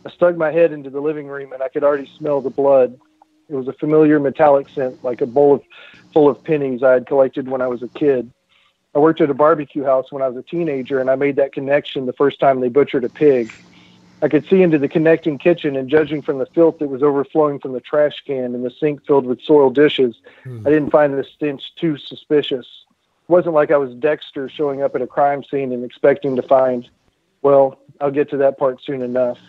I stuck my head into the living room and I could already smell the blood. It was a familiar metallic scent, like a bowl full of pennies I had collected when I was a kid. I worked at a barbecue house when I was a teenager, and I made that connection the first time they butchered a pig. I could see into the connecting kitchen, and judging from the filth that was overflowing from the trash can and the sink filled with soiled dishes, I didn't find the stench too suspicious. It wasn't like I was Dexter showing up at a crime scene and expecting to find, well, I'll get to that part soon enough.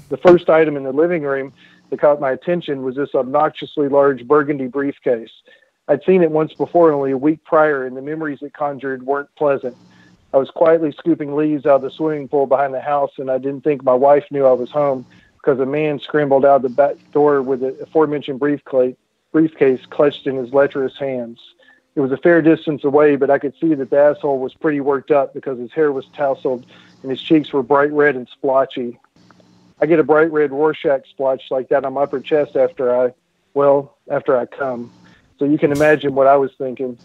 The first item in the living room that caught my attention was this obnoxiously large burgundy briefcase. I'd seen it once before, only a week prior, and the memories it conjured weren't pleasant. I was quietly scooping leaves out of the swimming pool behind the house, and I didn't think my wife knew I was home because a man scrambled out the back door with the aforementioned briefcase clutched in his lecherous hands. It was a fair distance away, but I could see that the asshole was pretty worked up because his hair was tousled and his cheeks were bright red and splotchy. I get a bright red Rorschach splotch like that on my upper chest after I come. So you can imagine what I was thinking.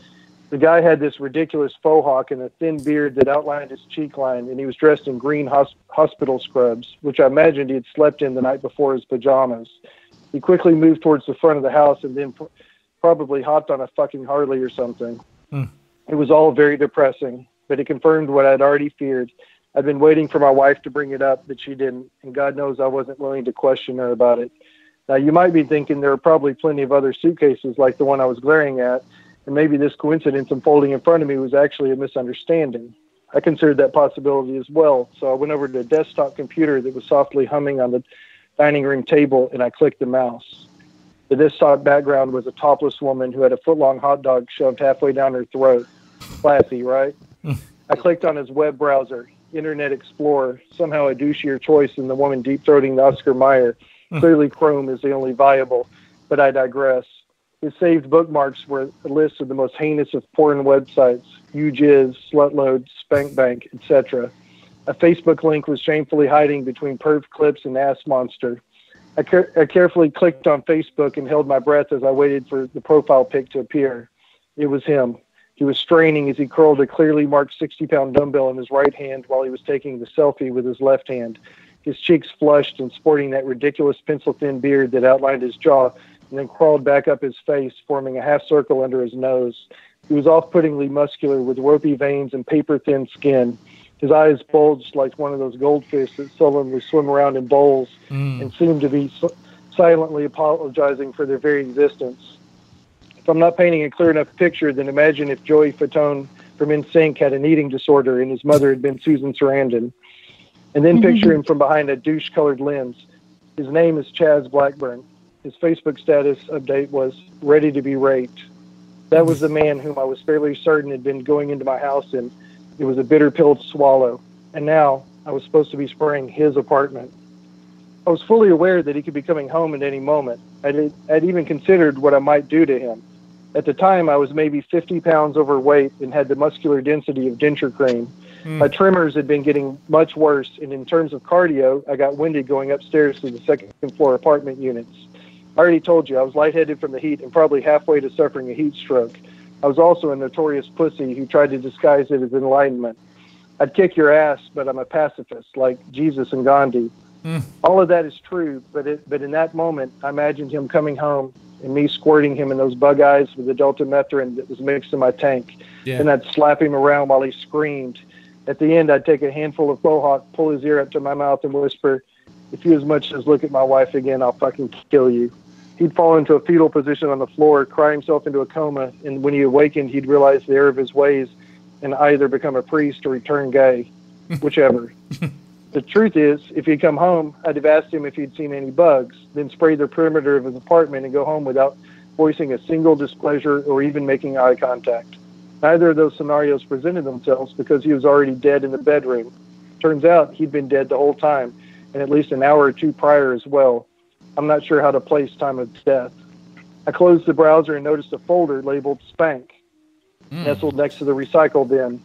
The guy had this ridiculous faux hawk and a thin beard that outlined his cheek line, and he was dressed in green hospital scrubs, which I imagined he had slept in the night before his pajamas. He quickly moved towards the front of the house and then probably hopped on a fucking Harley or something. It was all very depressing, but it confirmed what I'd already feared. I'd been waiting for my wife to bring it up, but she didn't, and God knows I wasn't willing to question her about it. Now, you might be thinking there are probably plenty of other suitcases like the one I was glaring at, and maybe this coincidence unfolding in front of me was actually a misunderstanding. I considered that possibility as well, so I went over to a desktop computer that was softly humming on the dining room table, and I clicked the mouse. The desktop background was a topless woman who had a foot-long hot dog shoved halfway down her throat. Classy, right? I clicked on his web browser, Internet Explorer, somehow a douchier choice than the woman deep-throating the Oscar Mayer. Clearly Chrome is the only viable, but I digress. His saved bookmarks were a list of the most heinous of porn websites, UJizz, Slutload, Spankbank, etc. A Facebook link was shamefully hiding between perv clips and ass monster. I carefully clicked on Facebook and held my breath as I waited for the profile pic to appear. It was him. He was straining as he curled a clearly marked 60-pound dumbbell in his right hand while he was taking the selfie with his left hand. His cheeks flushed and sporting that ridiculous pencil-thin beard that outlined his jaw and then crawled back up his face, forming a half circle under his nose. He was off-puttingly muscular with ropey veins and paper-thin skin. His eyes bulged like one of those goldfish that sullenly swim around in bowls and seemed to be silently apologizing for their very existence. If I'm not painting a clear enough picture, then imagine if Joey Fatone from NSYNC had an eating disorder and his mother had been Susan Sarandon. And then picture him from behind a douche-colored lens. His name is Chaz Blackburn. His Facebook status update was ready to be raped. That was the man whom I was fairly certain had been going into my house, and it was a bitter pill to swallow. And now I was supposed to be spraying his apartment. I was fully aware that he could be coming home at any moment. I'd even considered what I might do to him. At the time, I was maybe 50 pounds overweight and had the muscular density of denture cream. My tremors had been getting much worse, and in terms of cardio, I got winded going upstairs to the second-floor apartment units. I already told you, I was lightheaded from the heat and probably halfway to suffering a heat stroke. I was also a notorious pussy who tried to disguise it as enlightenment. I'd kick your ass, but I'm a pacifist, like Jesus and Gandhi. All of that is true, but in that moment, I imagined him coming home and me squirting him in those bug eyes with the deltamethrin that was mixed in my tank. Yeah. And I'd slap him around while he screamed. At the end, I'd take a handful of Mohawk, pull his ear up to my mouth, and whisper, "If you as much as look at my wife again, I'll fucking kill you." He'd fall into a fetal position on the floor, cry himself into a coma, and when he awakened, he'd realize the error of his ways and either become a priest or return gay, whichever. The truth is, if he'd come home, I'd have asked him if he'd seen any bugs, then spray the perimeter of his apartment and go home without voicing a single displeasure or even making eye contact. Neither of those scenarios presented themselves because he was already dead in the bedroom. Turns out he'd been dead the whole time, and at least an hour or two prior as well. I'm not sure how to place time of death. I closed the browser and noticed a folder labeled Spank, nestled next to the recycle bin.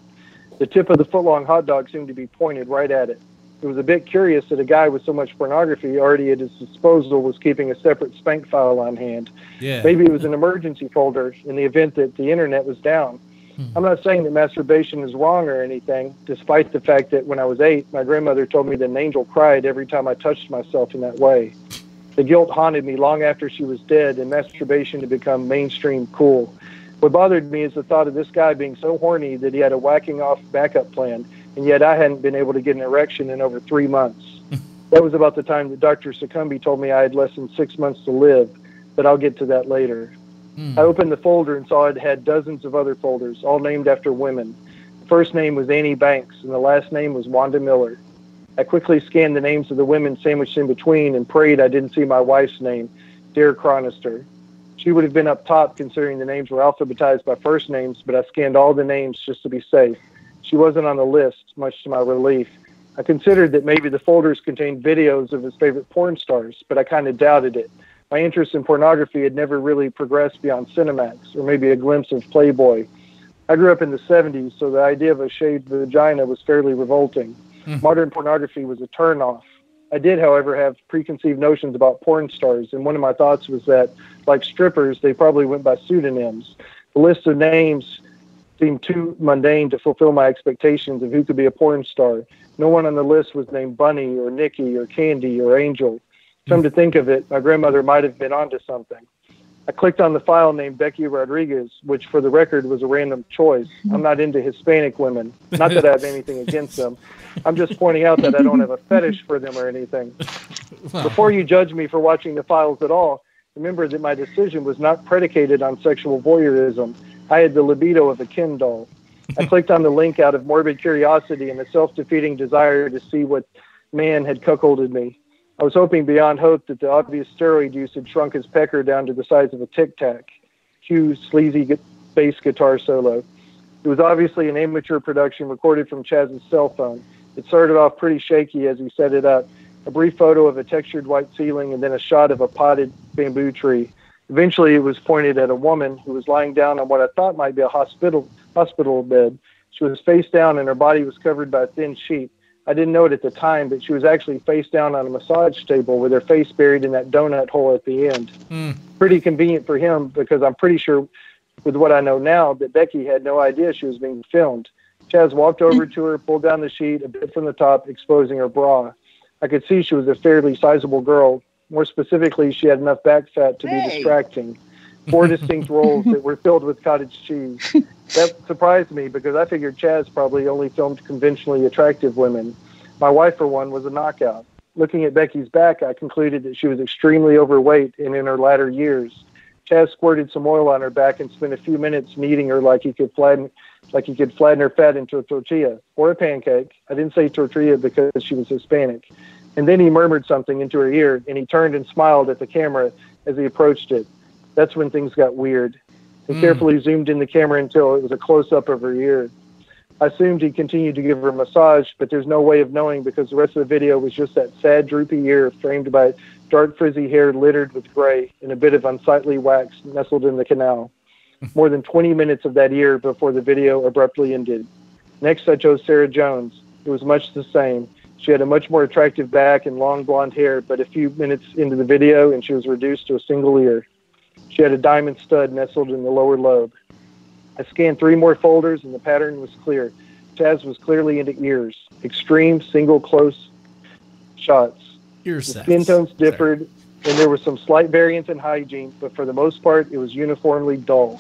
The tip of the foot-long hot dog seemed to be pointed right at it. It was a bit curious that a guy with so much pornography already at his disposal was keeping a separate Spank file on hand. Yeah. Maybe it was an emergency folder in the event that the internet was down. I'm not saying that masturbation is wrong or anything, despite the fact that when I was 8, my grandmother told me that an angel cried every time I touched myself in that way. The guilt haunted me long after she was dead, and masturbation had become mainstream cool. What bothered me is the thought of this guy being so horny that he had a whacking off backup plan, and yet I hadn't been able to get an erection in over 3 months. That was about the time that Dr. Succumbi told me I had less than 6 months to live, but I'll get to that later. I opened the folder and saw it had dozens of other folders, all named after women. The first name was Annie Banks, and the last name was Wanda Miller. I quickly scanned the names of the women sandwiched in between and prayed I didn't see my wife's name, Dear Chronister. She would have been up top considering the names were alphabetized by first names, but I scanned all the names just to be safe. She wasn't on the list, much to my relief. I considered that maybe the folders contained videos of his favorite porn stars, but I kind of doubted it. My interest in pornography had never really progressed beyond Cinemax, or maybe a glimpse of Playboy. I grew up in the 70s, so the idea of a shaved vagina was fairly revolting. Modern pornography was a turn-off. I did, however, have preconceived notions about porn stars, and one of my thoughts was that, like strippers, they probably went by pseudonyms. The list of names seemed too mundane to fulfill my expectations of who could be a porn star. No one on the list was named Bunny or Nikki or Candy or Angel. Come to think of it, my grandmother might have been onto something. I clicked on the file named Becky Rodriguez, which for the record was a random choice. I'm not into Hispanic women. Not that I have anything against them. I'm just pointing out that I don't have a fetish for them or anything. Before you judge me for watching the files at all, remember that my decision was not predicated on sexual voyeurism. I had the libido of a Ken doll. I clicked on the link out of morbid curiosity and a self-defeating desire to see what man had cuckolded me. I was hoping beyond hope that the obvious steroid use had shrunk his pecker down to the size of a Tic Tac. Cue's sleazy bass guitar solo. It was obviously an amateur production recorded from Chaz's cell phone. It started off pretty shaky as he set it up. A brief photo of a textured white ceiling and then a shot of a potted bamboo tree. Eventually it was pointed at a woman who was lying down on what I thought might be a hospital bed. She was face down and her body was covered by a thin sheet. I didn't know it at the time, but she was actually face down on a massage table with her face buried in that donut hole at the end. Pretty convenient for him because I'm pretty sure with what I know now that Becky had no idea she was being filmed. Chaz walked over to her, pulled down the sheet a bit from the top, exposing her bra. I could see she was a fairly sizable girl. More specifically, she had enough back fat to be distracting. 4 distinct rolls that were filled with cottage cheese. That surprised me because I figured Chaz probably only filmed conventionally attractive women. My wife, for one, was a knockout. Looking at Becky's back, I concluded that she was extremely overweight and in her latter years. Chaz squirted some oil on her back and spent a few minutes kneading her like he could flatten her fat into a tortilla or a pancake. I didn't say tortilla because she was Hispanic. And then he murmured something into her ear, and he turned and smiled at the camera as he approached it. That's when things got weird. He carefully zoomed in the camera until it was a close-up of her ear. I assumed he continued to give her a massage, but there's no way of knowing because the rest of the video was just that sad, droopy ear framed by dark, frizzy hair littered with gray and a bit of unsightly wax nestled in the canal. More than 20 minutes of that ear before the video abruptly ended. Next, I chose Sarah Jones. It was much the same. She had a much more attractive back and long blonde hair, but a few minutes into the video, and she was reduced to a single ear. She had a diamond stud nestled in the lower lobe. I scanned 3 more folders, and the pattern was clear. Chaz was clearly into ears. Extreme, single, close shots. Ear The sex. skin tones differed, and there was some slight variance in hygiene, but for the most part, it was uniformly dull.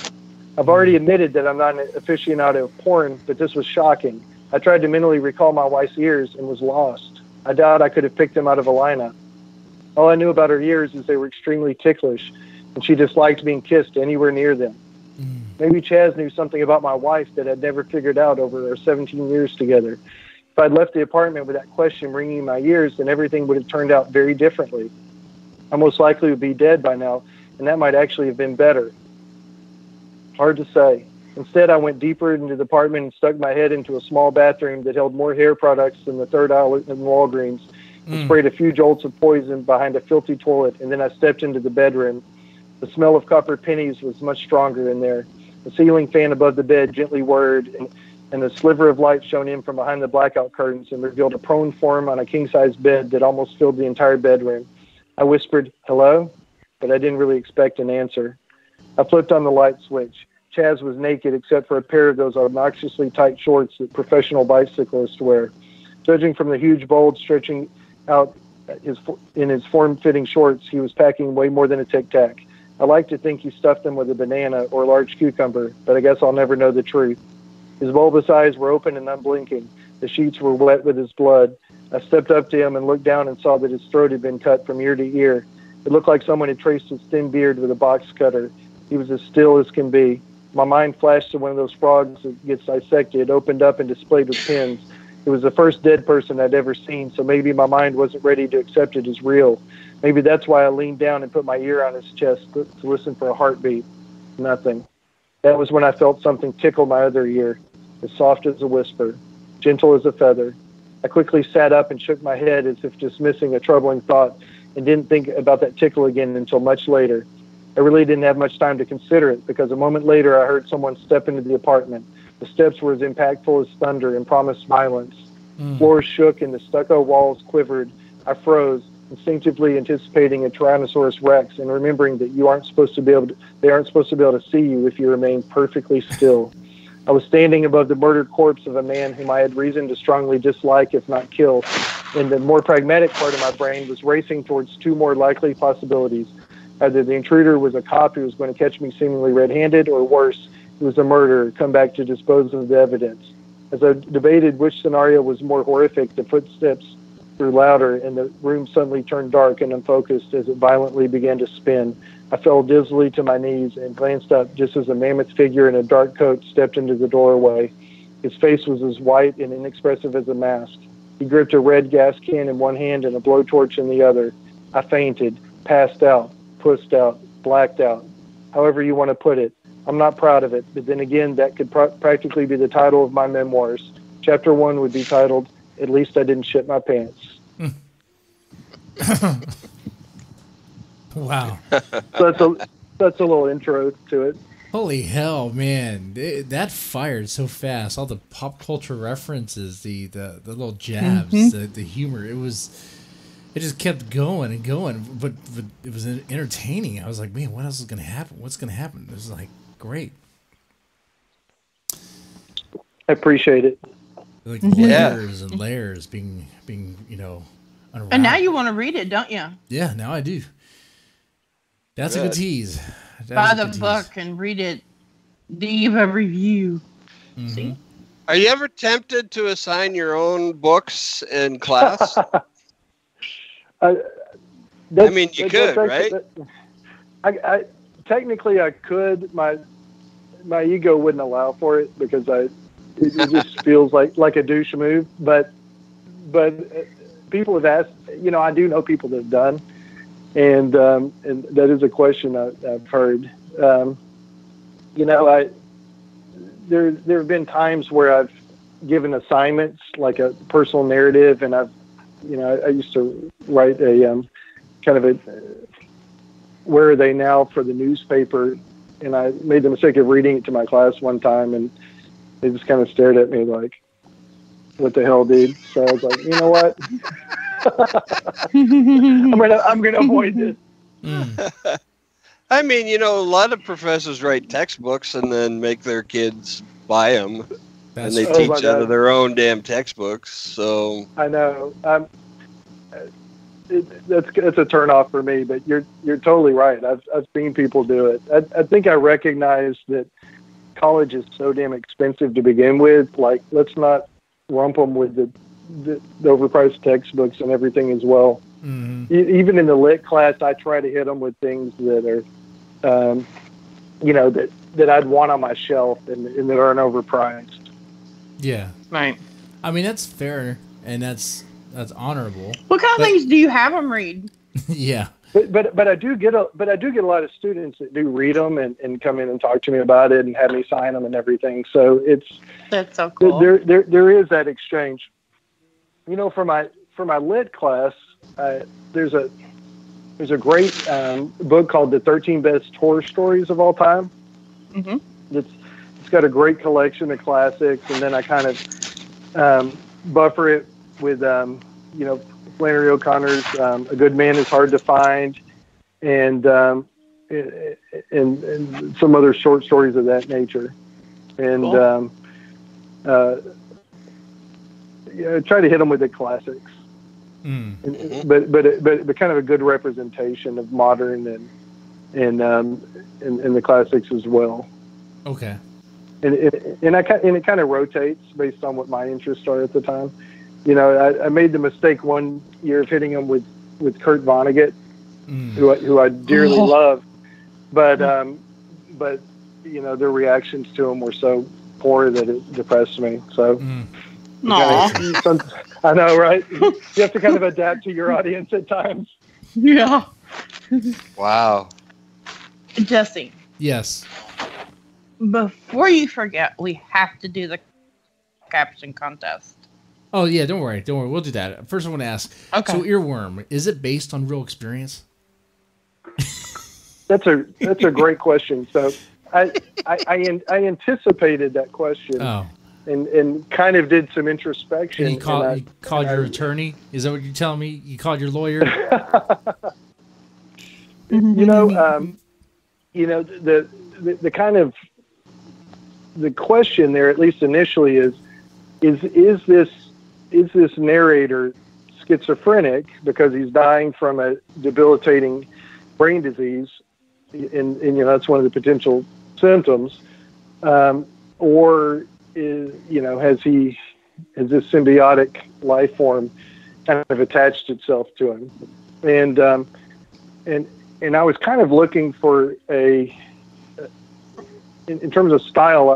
I've already admitted that I'm not an aficionado of porn, but this was shocking. I tried to mentally recall my wife's ears and was lost. I doubt I could have picked them out of a lineup. All I knew about her ears is they were extremely ticklish, and she disliked being kissed anywhere near them. Maybe Chaz knew something about my wife that I'd never figured out over our 17 years together. If I'd left the apartment with that question ringing in my ears, then everything would have turned out very differently. I most likely would be dead by now, and that might actually have been better. Hard to say. Instead, I went deeper into the apartment and stuck my head into a small bathroom that held more hair products than the third aisle in Walgreens, and sprayed a few jolts of poison behind a filthy toilet, and then I stepped into the bedroom. The smell of copper pennies was much stronger in there. The ceiling fan above the bed gently whirred, and a sliver of light shone in from behind the blackout curtains and revealed a prone form on a king-size bed that almost filled the entire bedroom. I whispered, "Hello?" but I didn't really expect an answer. I flipped on the light switch. Chaz was naked except for a pair of those obnoxiously tight shorts that professional bicyclists wear. Judging from the huge bulge stretching out in his form-fitting shorts, he was packing way more than a Tic Tac. I like to think he stuffed them with a banana or a large cucumber, but I guess I'll never know the truth. His bulbous eyes were open and unblinking. The sheets were wet with his blood. I stepped up to him and looked down and saw that his throat had been cut from ear to ear. It looked like someone had traced his thin beard with a box cutter. He was as still as can be. My mind flashed to one of those frogs that gets dissected, opened up and displayed with pins. It was the first dead person I'd ever seen, so maybe my mind wasn't ready to accept it as real. Maybe that's why I leaned down and put my ear on his chest to listen for a heartbeat. Nothing. That was when I felt something tickle my other ear, as soft as a whisper, gentle as a feather. I quickly sat up and shook my head as if dismissing a troubling thought, and didn't think about that tickle again until much later. I really didn't have much time to consider it, because a moment later I heard someone step into the apartment. The steps were as impactful as thunder and promised violence. Floors shook and the stucco walls quivered. I froze, instinctively anticipating a Tyrannosaurus Rex and remembering that they aren't supposed to be able to see you if you remain perfectly still. I was standing above the murdered corpse of a man whom I had reason to strongly dislike, if not kill, and the more pragmatic part of my brain was racing towards 2 more likely possibilities. Either the intruder was a cop who was going to catch me seemingly red-handed, or worse, he was a murderer, come back to dispose of the evidence. As I debated which scenario was more horrific, the footsteps grew louder, and the room suddenly turned dark and unfocused as it violently began to spin. I fell dizzily to my knees and glanced up just as a mammoth figure in a dark coat stepped into the doorway. His face was as white and inexpressive as a mask. He gripped a red gas can in one hand and a blowtorch in the other. I fainted, passed out, pussed out, blacked out. However you want to put it. I'm not proud of it, but then again, that could practically be the title of my memoirs. Chapter 1 would be titled, "At Least I Didn't Shit My Pants." Wow. So that's a little intro to it. Holy hell, man. That fired so fast. All the pop culture references, the little jabs, the humor. It just kept going and going, but it was entertaining. I was like, man, what else is going to happen? What's going to happen? It was like, great. I appreciate it. Like layers and layers being unraveled. And now you want to read it, don't you? Yeah, now I do. That's a good tease. Buy the book and read it. Leave a review. Mm-hmm. See? Are you ever tempted to assign your own books in class? mean, you could, right? I technically I could. My ego wouldn't allow for it because it just feels like a douche move. But people have asked. I do know people that have done, and that is a question I've heard. There have been times where I've given assignments like a personal narrative, and I used to write a kind of a Where Are They Now for the newspaper, and I made the mistake of reading it to my class one time, and they just kind of stared at me like, "What the hell, dude?" So I was like, "You know what? I'm gonna avoid this." I mean, a lot of professors write textbooks and then make their kids buy them, and they teach out of their own damn textbooks. So I know. That's a turnoff for me, but you're totally right. I've seen people do it. I think I recognize that college is so damn expensive to begin with. Like, let's not lump them with the overpriced textbooks and everything as well. Mm-hmm. Even in the lit class, I try to hit them with things that are, that I'd want on my shelf and that aren't overpriced. Yeah, right. I mean, that's fair and that's honorable. What kind of things do you have them read? Yeah, but I do get a lot of students that do read them and come in and talk to me about it and have me sign them and everything. So that's so cool. There is that exchange. For my lit class, there's a great book called The 13 Best Horror Stories of All Time. Mm-hmm. It's got a great collection of classics, and then I kind of buffer it with Flannery O'Connor's A Good Man Is Hard to Find, and some other short stories of that nature, and cool. Try to hit them with the classics. But kind of a good representation of modern and the classics as well. Okay. And it kind of rotates based on what my interests are at the time. I made the mistake one year of hitting them with Kurt Vonnegut, who I dearly love, but their reactions to him were so poor that it depressed me. So. I know, right? You have to kind of adapt to your audience at times. Yeah. Wow. Jesse. Yes. Before you forget, we have to do the caption contest. Oh, yeah, don't worry. We'll do that. First, I want to ask, okay. So Earworm, is it based on real experience? That's a great question. So I anticipated that question. Oh. And kind of did some introspection. And you called your attorney? Is that what you're telling me? You called your lawyer? The kind of the question there, at least initially, is this narrator schizophrenic because he's dying from a debilitating brain disease, and that's one of the potential symptoms, or has this symbiotic life form kind of attached itself to him, and I was kind of looking for in terms of style.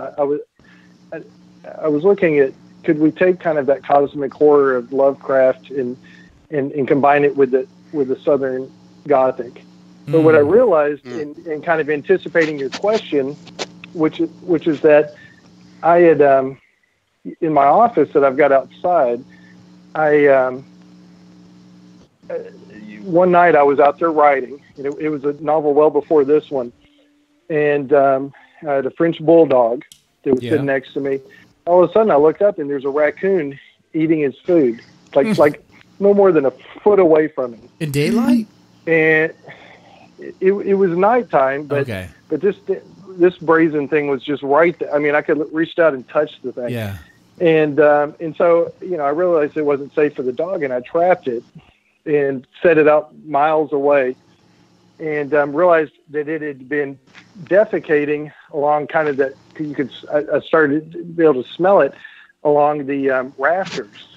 I was looking at, could we take kind of that cosmic horror of Lovecraft and combine it with the Southern Gothic. But what I realized in kind of anticipating your question, which is that I had, in my office that I've got outside, one night I was out there writing. It was a novel well before this one. And I had a French bulldog that was sitting next to me. All of a sudden I looked up and there's a raccoon eating his food, like no more than a foot away from me. In daylight? And it was nighttime, but this brazen thing was just right there. I mean, I could reach out and touch the thing. Yeah. And so, I realized it wasn't safe for the dog, and I trapped it and set it out miles away, and realized that it had been defecating along kind of that. I started to be able to smell it along the rafters.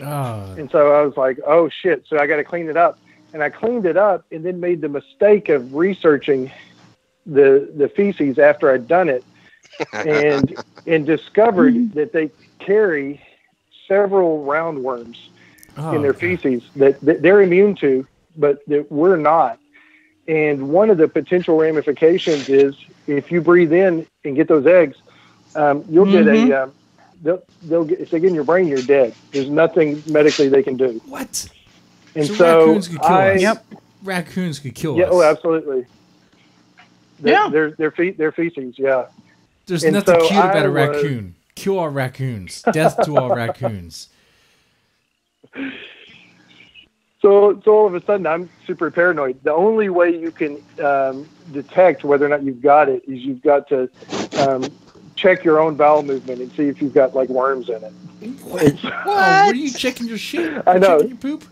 Oh. And so I was like, oh shit. So I got to clean it up. and I cleaned it up, and then made the mistake of researching the feces after I'd done it, and discovered that they carry several roundworms in their feces that they're immune to, but that we're not. And one of the potential ramifications is if you breathe in and get those eggs, you'll get they'll get, if they get in your brain, you're dead. There's nothing medically they can do. What? And so raccoons could kill us. Yep. Raccoons could kill yeah, us. oh, absolutely. Their feces, yeah. There's nothing cute about a raccoon. Kill all raccoons. Death to all raccoons. So all of a sudden, I'm super paranoid. The only way you can detect whether or not you've got it is you've got to check your own bowel movement and see if you've got like worms in it. What? Oh, were you checking your shit? I know. Checking your poop?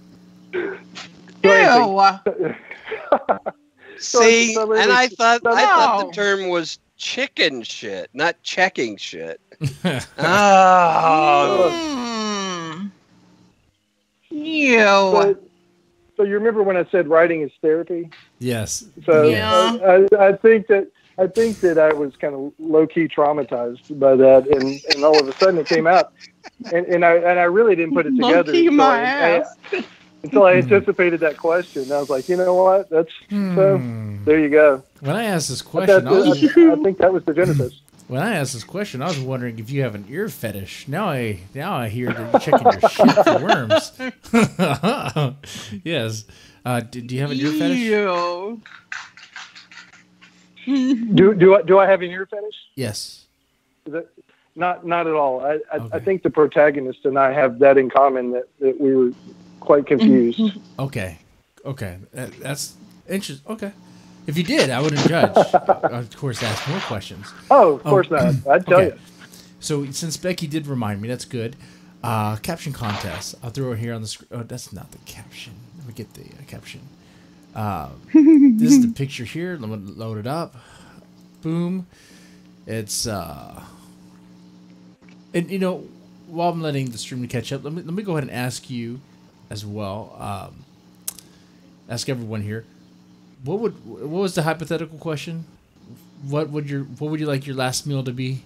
Ew. See, So and I thought No. the term was chicken shit, not checking shit. Oh, Ew. So you remember when I said writing is therapy? Yes. So Yeah. I think that I was kind of low key traumatized by that, and all of a sudden it came out, and I really didn't put it together Low-key my ass. until I anticipated that question. I was like, you know what? That's so. There you go. When I asked this But question, I think that was the genesis. when I asked this question, I was wondering if you have an ear fetish. Now I hear that you're checking your shit for worms. Yes. Do you have an ear fetish? Ew. Do I have an ear fetish? Yes. Is that, not at all. I Okay. think the protagonist and I have that in common, that we were quite confused. Okay. That's interesting. Okay. If you did, I wouldn't judge. Of course, ask more questions. Oh, of course not. I'd tell you. So since Becky did remind me, that's good. Caption contest. I'll throw it here on the screen. Oh, that's not the caption. Let me get the caption. This is the picture here. Let me load it up. Boom. It's and you know, while I'm letting the stream catch up, let me go ahead and ask you as well. Ask everyone here. What was the hypothetical question? What would you like your last meal to be?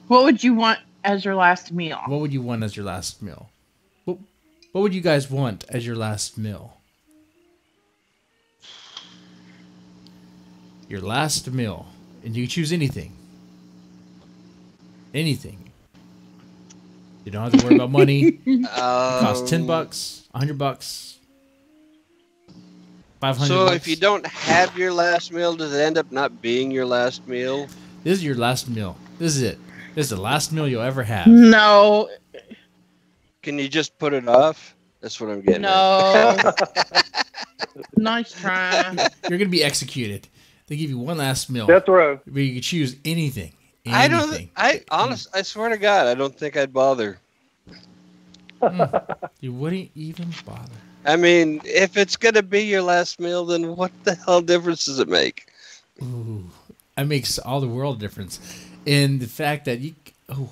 What would you want as your last meal? What would you want as your last meal? What would you guys want as your last meal? Your last meal, and you can choose anything. Anything. You don't have to worry about money. It costs $10, $100, $500. So if you don't have your last meal, does it end up not being your last meal? This is your last meal. This is it. This is the last meal you'll ever have. No. Can you just put it off? That's what I'm getting No. Nice try. You're gonna be executed. They give you one last meal. Death row. Where you can choose anything. at. Anything. I swear to God, I don't think I'd bother. You wouldn't even bother. I mean, if it's going to be your last meal, then what the hell difference does it make? Ooh, that makes all the world difference. In the fact that you. Oh,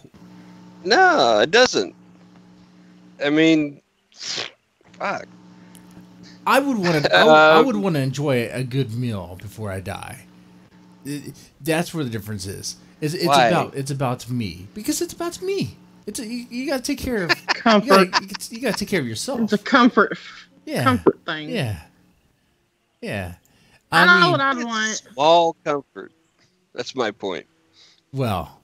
No, it doesn't. I mean, fuck. I would want to. I would want to enjoy a good meal before I die. That's where the difference is. It's Why? about me, because it's about me. You got to take care of Comfort. You got to take care of yourself. It's a comfort thing. Yeah. I know mean, what I'd want. Small comfort. That's my point. well,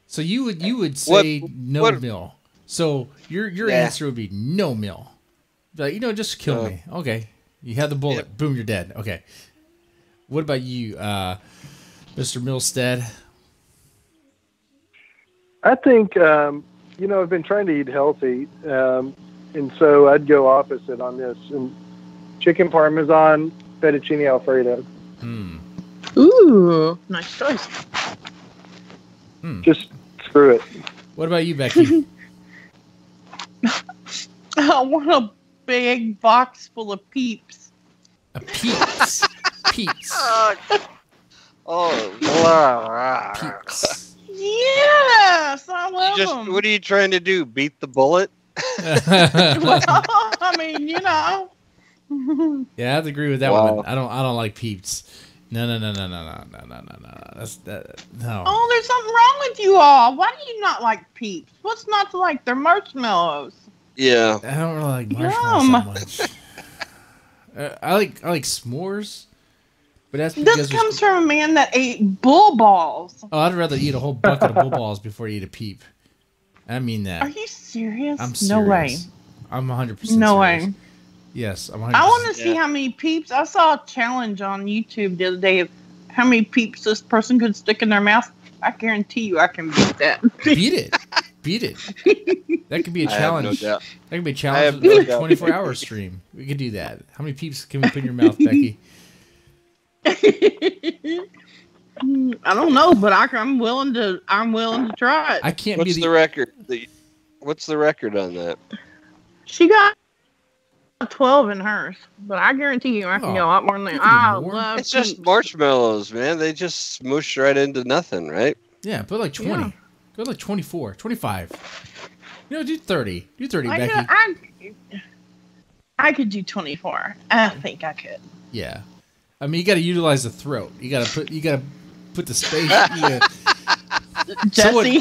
so you would say no what- meal. So your answer would be no meal. Like, just kill me. Okay. You have the bullet. Yep. Boom, you're dead. Okay. What about you, Mr. Milstead? I think, I've been trying to eat healthy, and so I'd go opposite on this. And chicken parmesan, fettuccine alfredo. Ooh, nice choice. Just screw it. What about you, Becky? I want a big box full of Peeps. A Peeps. Peeps. Oh, Peeps. Yes, I love them. what are you trying to do? Beat the bullet? Well, I mean, Yeah, I have to agree with that Wow. one. I don't like peeps. No. That's that. No. Oh, there's something wrong with you all. Why do you not like peeps? What's not to like? They're marshmallows. Yeah. I don't really like marshmallows Yum. that much. I like s'mores, but that's This because comes from a man that ate bull balls. oh, I'd rather eat a whole bucket of bull balls before I eat a peep. I mean that. Are you serious? I'm serious. No way. I'm 100% No serious. way. Yes, I'm 100%. I want to see Yeah. how many peeps. I saw a challenge on YouTube the other day of how many peeps this person could stick in their mouth. I guarantee you I can beat that. beat it. Beat it. That could be a I have challenge. no doubt. That could be a I challenge have of no a doubt. 24-hour stream. We could do that. How many peeps can we put in your mouth, Becky? I don't know, but I'm willing to try it. I can't What's be the record? What's the record on that? She got 12 in hers, but I guarantee you I can Oh, go a lot more than you that. can do I more. love It's just peeps. marshmallows, man. They just smoosh right into nothing, right? Yeah, put like 20. Yeah. Go like 24, 25. Do 30. Do 30, I Becky. I could do 24. I think I could. Yeah. I mean, you got to utilize the throat. You got to put the space. Jesse.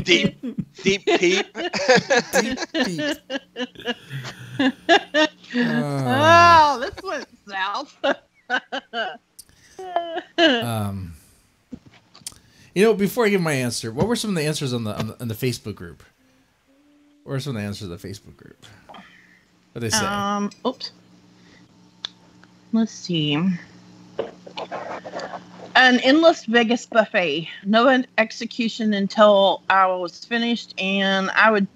Deep peep. Deep. Oh, this went south. Before I give my answer, what were some of the answers on the Facebook group? What were some of the answers of the Facebook group? What they say? Oops. Let's see. An endless Vegas buffet. No execution until I was finished, and I would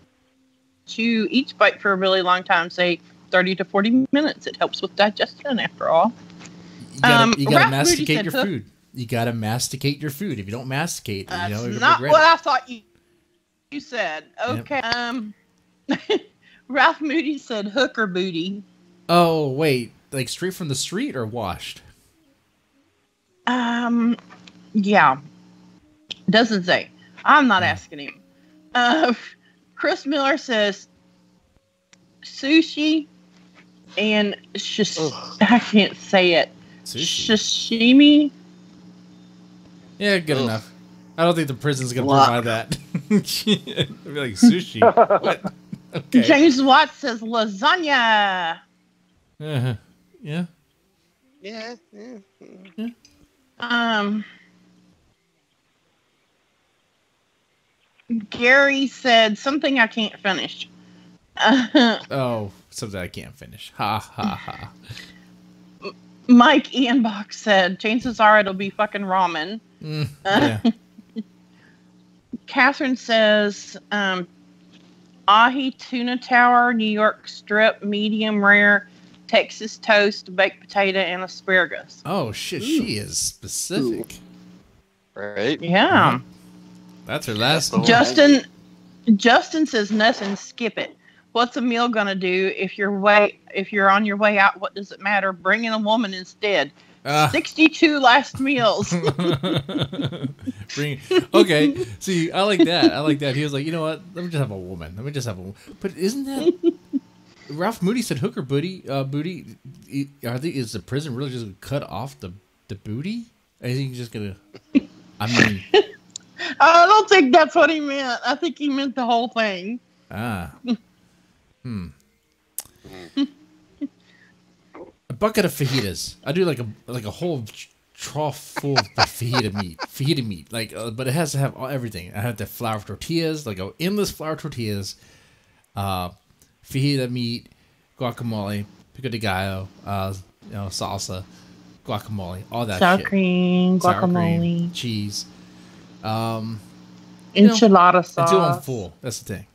chew each bite for a really long time, say 30 to 40 minutes. It helps with digestion, after all. You gotta Ralph Moody masticate said your hook. food. You gotta masticate your food. If you don't masticate, That's you're not regret what it. I thought you said. Okay. Ralph Moody said hooker booty. Oh wait, like straight from the street or washed? Yeah. Doesn't say. I'm not asking him. Chris Miller says sushi and I can't say it. Sushi. Sashimi. Yeah, good Ugh. enough. I don't think the prison's gonna What? provide that. I'd be like sushi. What? Okay. James Watts says lasagna. Yeah. Yeah. Gary said something I can't finish. Oh, something I can't finish. Ha ha ha. Mike Ianbach said chances are it'll be fucking ramen. Yeah. Catherine says ahi tuna tower, New York strip, medium rare, Texas toast, baked potato, and asparagus. Oh shit, she is specific. Right. Yeah. That's her last one. Justin says nothing. Skip it. What's a meal gonna do if you're on your way out? What does it matter? Bring in a woman instead. 62 last meals. Okay, see, I like that. He was like, you know what? Let me just have a woman. But isn't that Ralph Moody said hooker booty? Is the prison really just gonna cut off the booty? I think he's just gonna. I mean, I don't think that's what he meant. I think he meant the whole thing. A bucket of fajitas. I do like a whole trough full of fajita meat. Like, but it has to have everything. I have the flour tortillas, like endless flour tortillas, fajita meat, guacamole, pico de gallo, salsa, guacamole, all that Sour shit. cream, Sour cream, guacamole, cheese. enchilada sauce. Until I'm full. That's the thing.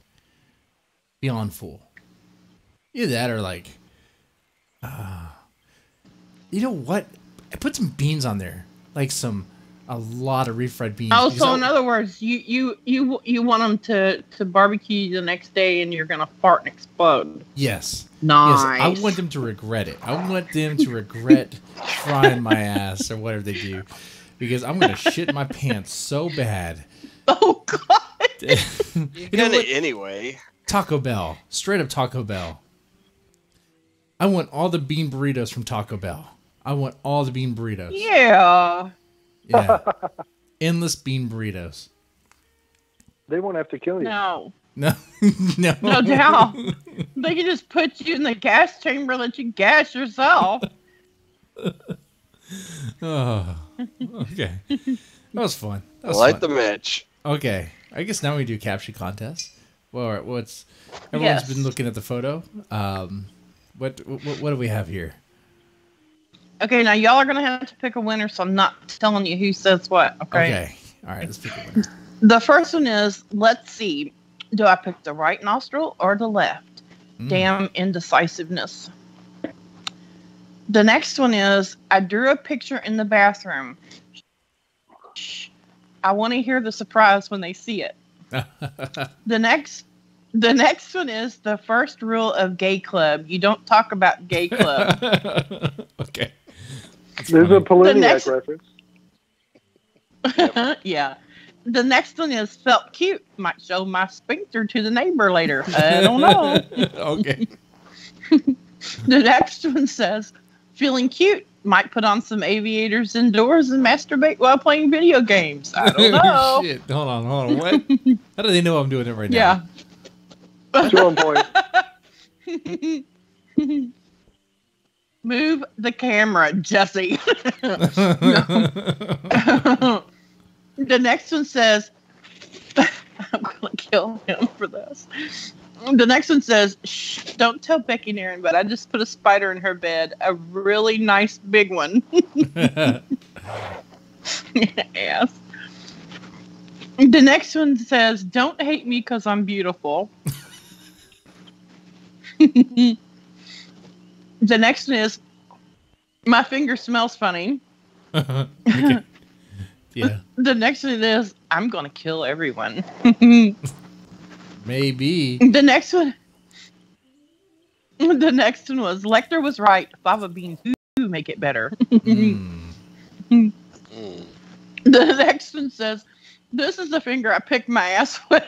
Beyond full. Either that or like, you know what? I put some beans on there, like a lot of refried beans. Oh, because so in other words, you want them to barbecue the next day, and you're gonna fart and explode. Yes. Nice. Yes, I want them to regret it. I want them to regret frying my ass or whatever they do, because I'm gonna shit my pants so bad. Oh God. You're gonna anyway. Taco Bell, straight up Taco Bell. I want all the bean burritos from Taco Bell. I want all the bean burritos. Yeah. Yeah. Endless bean burritos. They won't have to kill you. No. No. No. No doubt. They can just put you in the gas chamber and let you gas yourself. Oh, okay. That was fun. That was Light fun. the match. Okay. I guess now we do caption contest. Well, all right, everyone's been looking at the photo. What do we have here? Okay, now y'all are going to have to pick a winner, so I'm not telling you who says what, okay? Okay. All right, let's pick a winner. The first one is, let's see, do I pick the right nostril or the left? Damn indecisiveness. The next one is, I drew a picture in the bathroom. Shh. I want to hear the surprise when they see it. The next one is the first rule of gay club. You don't talk about gay club. Okay. There's a Poliniac reference. Yeah. The next one is felt cute. Might show my sphincter to the neighbor later. I don't know. Okay. The next one says, feeling cute. Might put on some aviators indoors and masturbate while playing video games. I don't know. Shit. Hold on. What? How do they know I'm doing it right now? Yeah. Show 'em point. Move the camera, Jesse. The next one says, I'm going to kill him for this. The next one says, shh, don't tell Becky and Aaron, but I just put a spider in her bed. A really nice big one. Yes. The next one says, don't hate me because I'm beautiful. The next one is, my finger smells funny. Okay. Yeah. The next one is, I'm going to kill everyone. Maybe. The next one was, Lecter was right. Fava beans do make it better. The next one says, this is the finger I picked my ass with.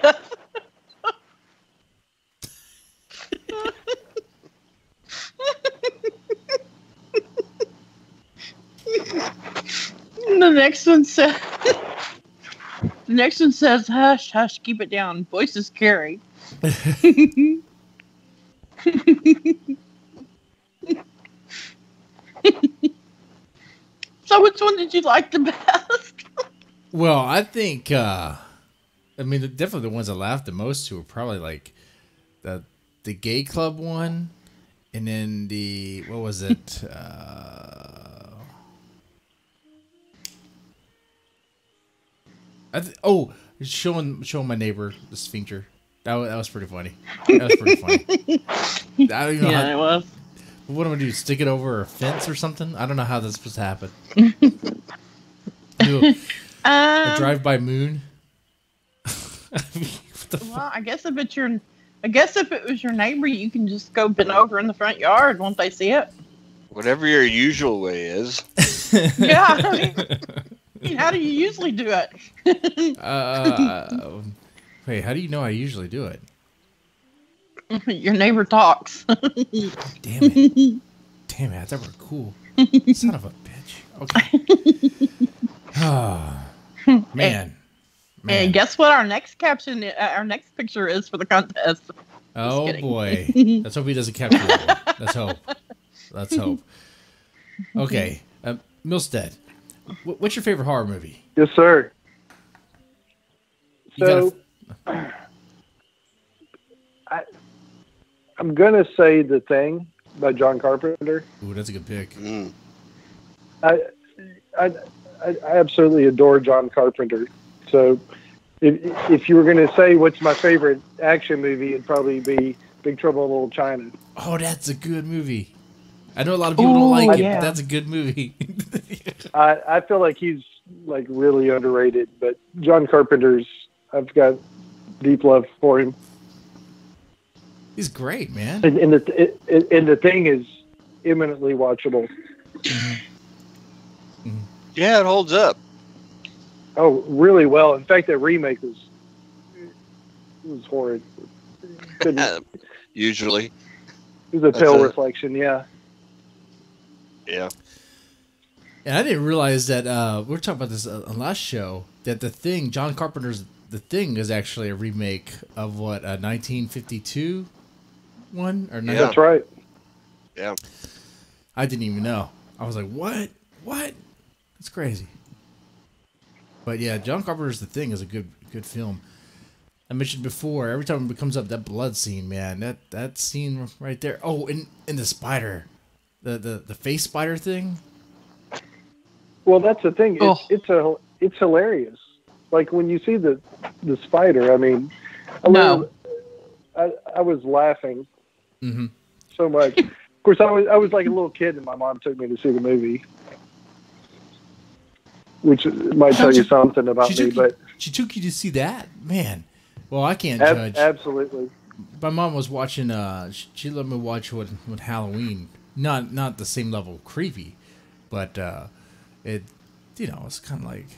The next one says, hush, hush, keep it down. Voices carry. So which one did you like the best? Well, I think, definitely the ones I laughed the most to were probably like the gay club one, and then what was it? Showing my neighbor the sphincter. That was pretty funny. That was pretty funny. I don't even know It was. What am I do? Stick it over a fence or something? I don't know how that's supposed to happen. Do a drive-by moon. Well, I guess if it was your neighbor, you can just go bend over in the front yard. Won't they see it? Whatever your usual way is. Yeah. I mean, how do you usually do it? Wait, how do you know I usually do it? Your neighbor talks. Damn it. Damn it, I thought we were cool. Son of a bitch. Okay. Oh, man. And guess what our next our next picture is for the contest? Oh, boy. Let's hope he doesn't capture that one. Let's hope. Okay. Milstead, what's your favorite horror movie? Yes, sir. You I'm gonna say The Thing by John Carpenter. Ooh, that's a good pick. I absolutely adore John Carpenter. So if you were gonna say what's my favorite action movie, it'd probably be Big Trouble in Little China. Oh, that's a good movie. I know a lot of people don't like it, but that's a good movie. I feel like he's like really underrated, but John Carpenter's, I've got deep love for him. He's great, man. And the Thing is eminently watchable. Mm-hmm. Yeah, it holds up. Oh, really well. In fact, that remake was horrid. Usually. It was a tail reflection, yeah. Yeah. And I didn't realize that we were talking about this on last show, that The Thing, John Carpenter's The Thing, is actually a remake of what, a 1952 one? Or Yeah. That's right. Yeah. I didn't even know. I was like, what? What? That's crazy. But yeah, John Carpenter's The Thing is a good film. I mentioned before, every time it comes up, that blood scene, man, that scene right there. Oh, and the spider, the face spider thing. Well, that's the thing. It's hilarious. Like when you see the spider. I mean, I was laughing so much. Of course, I was like a little kid, and my mom took me to see the movie, which might tell you something about me. But she took you to see that, man. Well, I can't judge. Absolutely. My mom was watching. She let me watch with Halloween. Not the same level of creepy, but it, it's kind of like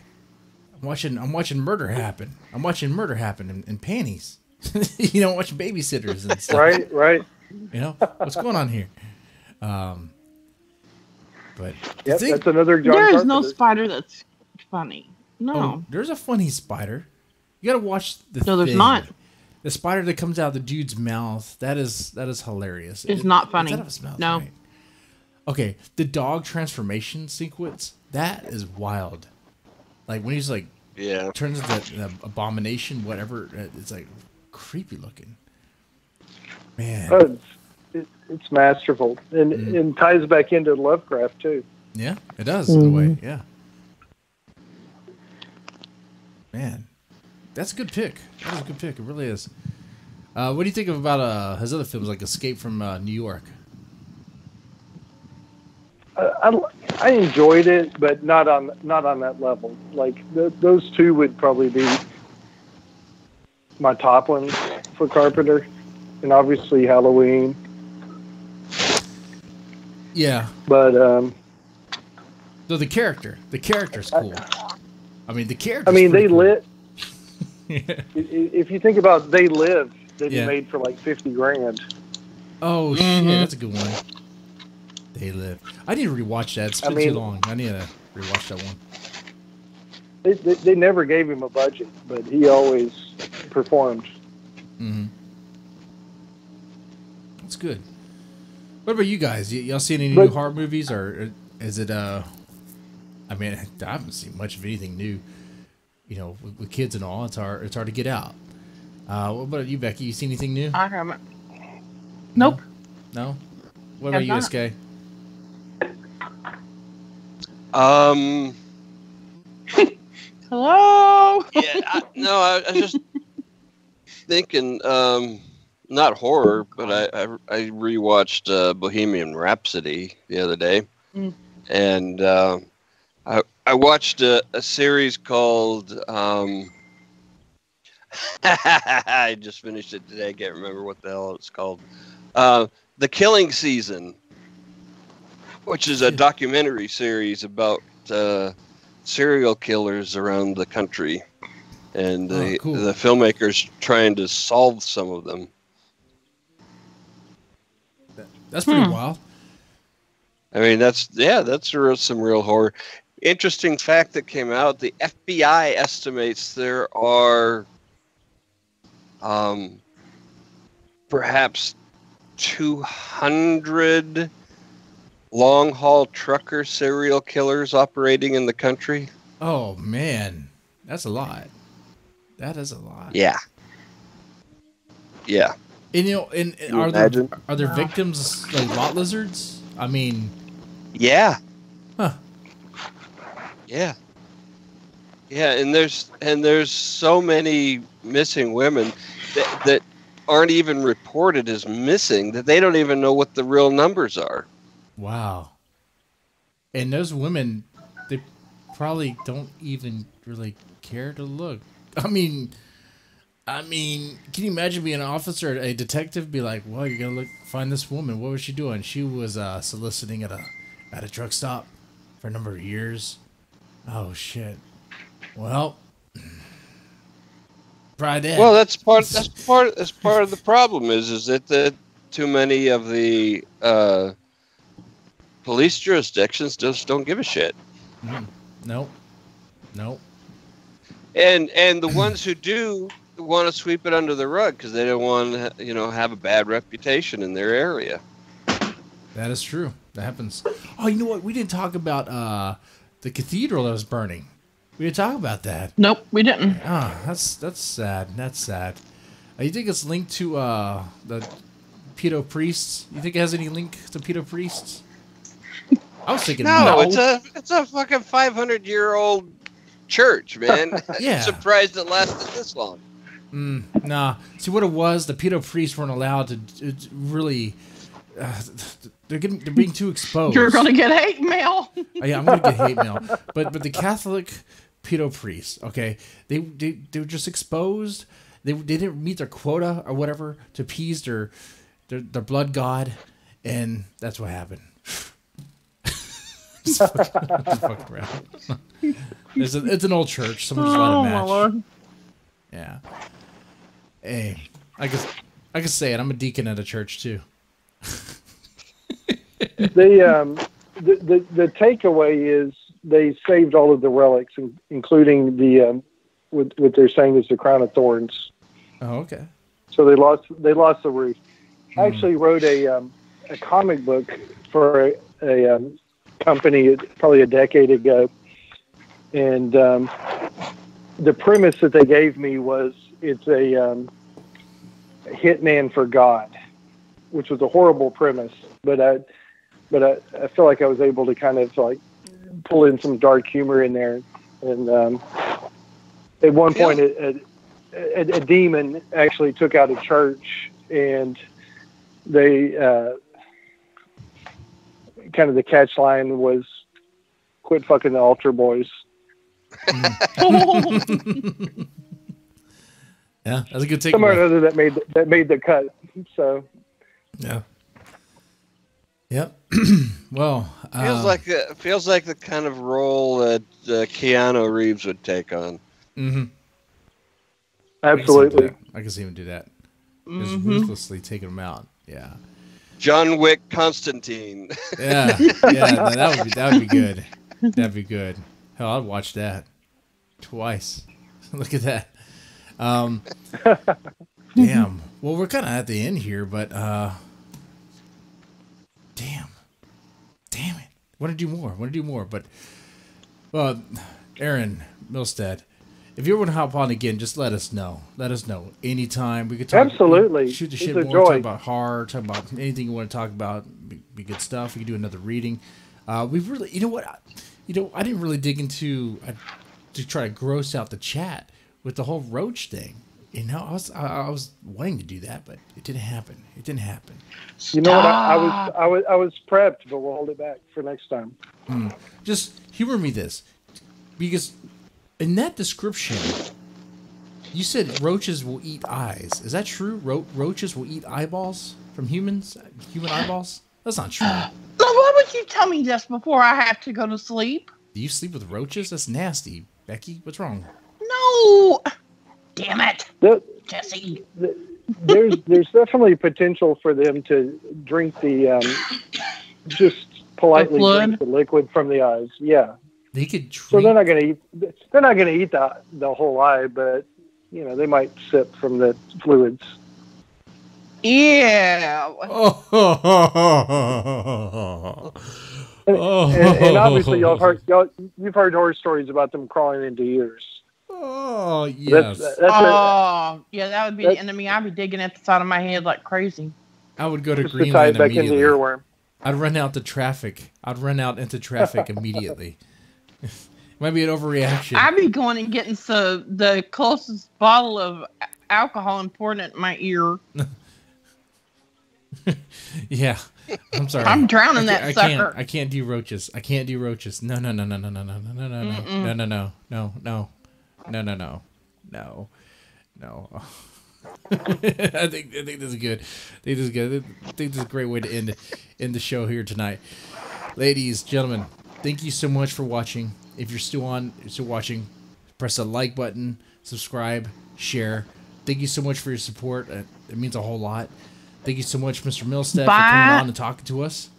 I'm watching murder happen. I'm watching murder happen in panties. Watching babysitters and stuff. Right. What's going on here? But that's another John There is Carpenter. no spider that's funny. No. Oh, there's a funny spider. You gotta watch the. No, there's Thing. not. The spider that comes out of the dude's mouth. That is hilarious. It's not funny. It's out of his mouth, no. Right? Okay, the dog transformation sequence. That is wild. Like when he's like, turns into the abomination, whatever. It's like creepy looking. Man. It's masterful, and ties back into Lovecraft too. Yeah, it does in a way. Yeah. Man, that's a good pick. That is a good pick. It really is. What do you think about his other films like Escape from New York? I enjoyed it, but not on that level. Like those two would probably be my top ones for Carpenter, and obviously Halloween. Yeah, but so the character's cool. I mean, the character. I mean, They cool. Live. If you think about They Live, they've been made for like $50,000. Oh shit, that's a good one. They Live. I need to rewatch that. It's been too long. I need to rewatch that one. They never gave him a budget, but he always performed. Mm-hmm. That's good. What about you guys? Y'all seen any new horror movies, or is it? I mean, I haven't seen much of anything new. With kids and all, it's hard to get out. What about you, Becky? You seen anything new? I haven't. Nope. No. What about you, SK? Hello. Yeah. I was just thinking. Not horror, but I rewatched Bohemian Rhapsody the other day, and I watched a series called I just finished it today. I can't remember what the hell it's called. The Killing Season, which is a documentary series about serial killers around the country, and the filmmakers trying to solve some of them. That's pretty wild. I mean, that's some real horror. Interesting fact that came out: the FBI estimates there are perhaps 200 long-haul trucker serial killers operating in the country. Oh man, that's a lot. That is a lot. Yeah. Yeah. And are there victims like lot lizards? I mean, yeah. Huh. Yeah. Yeah, and there's so many missing women that aren't even reported as missing that they don't even know what the real numbers are. Wow. And those women, they probably don't even really care to look. I mean, can you imagine being an officer, a detective, be like, well, you're gonna find this woman. What was she doing? She was soliciting at a truck stop for a number of years. Oh shit. Well, probably dead. Well, that's part of the problem is that too many of the police jurisdictions just don't give a shit. Nope. And the ones who do want to sweep it under the rug because they don't want to, have a bad reputation in their area. That is true. That happens. Oh, you know what? We didn't talk about the cathedral that was burning. We didn't talk about that. Nope, we didn't. Ah, that's sad. That's sad. You think it's linked to the pedo priests? You think it has any link to pedo priests? I was thinking no. It's a fucking 500-year-old church, man. Yeah. I'm surprised it lasted this long. Nah. See what it was? The pedo priests weren't allowed to really. They're being too exposed. You're gonna get hate mail. Yeah, I'm gonna get hate mail. But the Catholic pedo priests, okay, they were just exposed. They didn't meet their quota or whatever to appease their blood god, and that's what happened. just fucking around. It's an old church. Someone just let it match. My Lord. Yeah. Hey, I can say it. I'm a deacon at a church too. The takeaway is they saved all of the relics, including the what they're saying is the crown of thorns. Oh, okay. So they lost the roof. I actually wrote a comic book for a company probably a decade ago, and the premise that they gave me was it's a hitman for God, which was a horrible premise, but I feel like I was able to kind of like pull in some dark humor in there, and at one point a demon actually took out a church, and they kind of the catch line was quit fucking the altar boys. Yeah, that's a good takeaway. Somewhere or other that made the cut. So yeah. Yep. Well, feels like the kind of role that Keanu Reeves would take on. Mm-hmm. Absolutely. I can see him do that. Just ruthlessly taking him out. Yeah. John Wick Constantine. Yeah. Yeah. That would be good. That'd be good. Hell, I'd watch that twice. Look at that. Damn. Well, we're kind of at the end here, but damn it. Want to do more. But Aaron Milstead, if you ever want to hop on again, just let us know. Anytime. We could talk. Absolutely. Shoot the shit it's more. Talk about horror. Talk about anything you want to talk about. Be good stuff. We could do another reading. We've really, you know what? I didn't really dig into to try to gross out the chat with the whole roach thing. I was wanting to do that, but it didn't happen. You know what? I was prepped, but we'll hold it back for next time. Just humor me this, because in that description, you said roaches will eat eyes. Is that true? Roaches will eat eyeballs from humans? Human eyeballs? That's not true. Now, why would you tell me this before I have to go to sleep? Do you sleep with roaches? That's nasty, Becky. What's wrong? No. Damn it, Jesse. There's definitely potential for them to drink the just politely drink the liquid from the eyes. Yeah, they could drink. So they're not going to eat the whole eye, but they might sip from the fluids. Yeah. And obviously you've heard horror stories about them crawling into ears. Oh, yes. Yeah, that would be the enemy. I'd be digging at the side of my head like crazy. I would go to just Greenland to tie it back into the earworm. I'd run out into traffic immediately. Might be an overreaction. I'd be going and getting the closest bottle of alcohol and pouring it in my ear. Yeah. I'm sorry. I'm drowning that sucker. I can't do roaches. No. I think this is good. I think this is a great way to end the show here tonight. Ladies, gentlemen, thank you so much for watching. If you're still watching, press the like button, subscribe, share. Thank you so much for your support. It means a whole lot. Thank you so much, Mr. Milstead, for Bye. coming on and talking to us.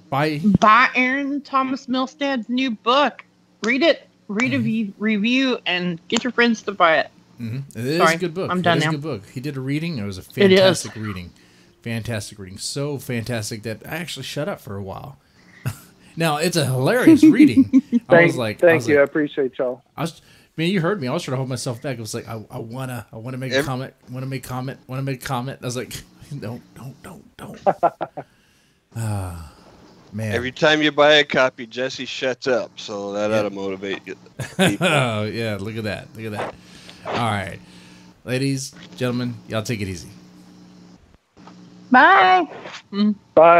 Bye. Buy Aaron Thomas Milstead's new book. Read it, read a review, and get your friends to buy it. Mm-hmm. It is Sorry, a good book. I'm done It is now. a good book. He did a reading. It was a fantastic reading. Fantastic reading. So fantastic that I actually shut up for a while. Now, it's a hilarious reading. Thank you. I appreciate y'all. You heard me. I was trying to hold myself back. I was like, I wanna make a comment. Want to make comment. I was like, don't. Ah, man. Every time you buy a copy, Jesse shuts up, so that ought to motivate you. Oh yeah, look at that. All right, ladies, gentlemen, y'all take it easy. Bye. Bye.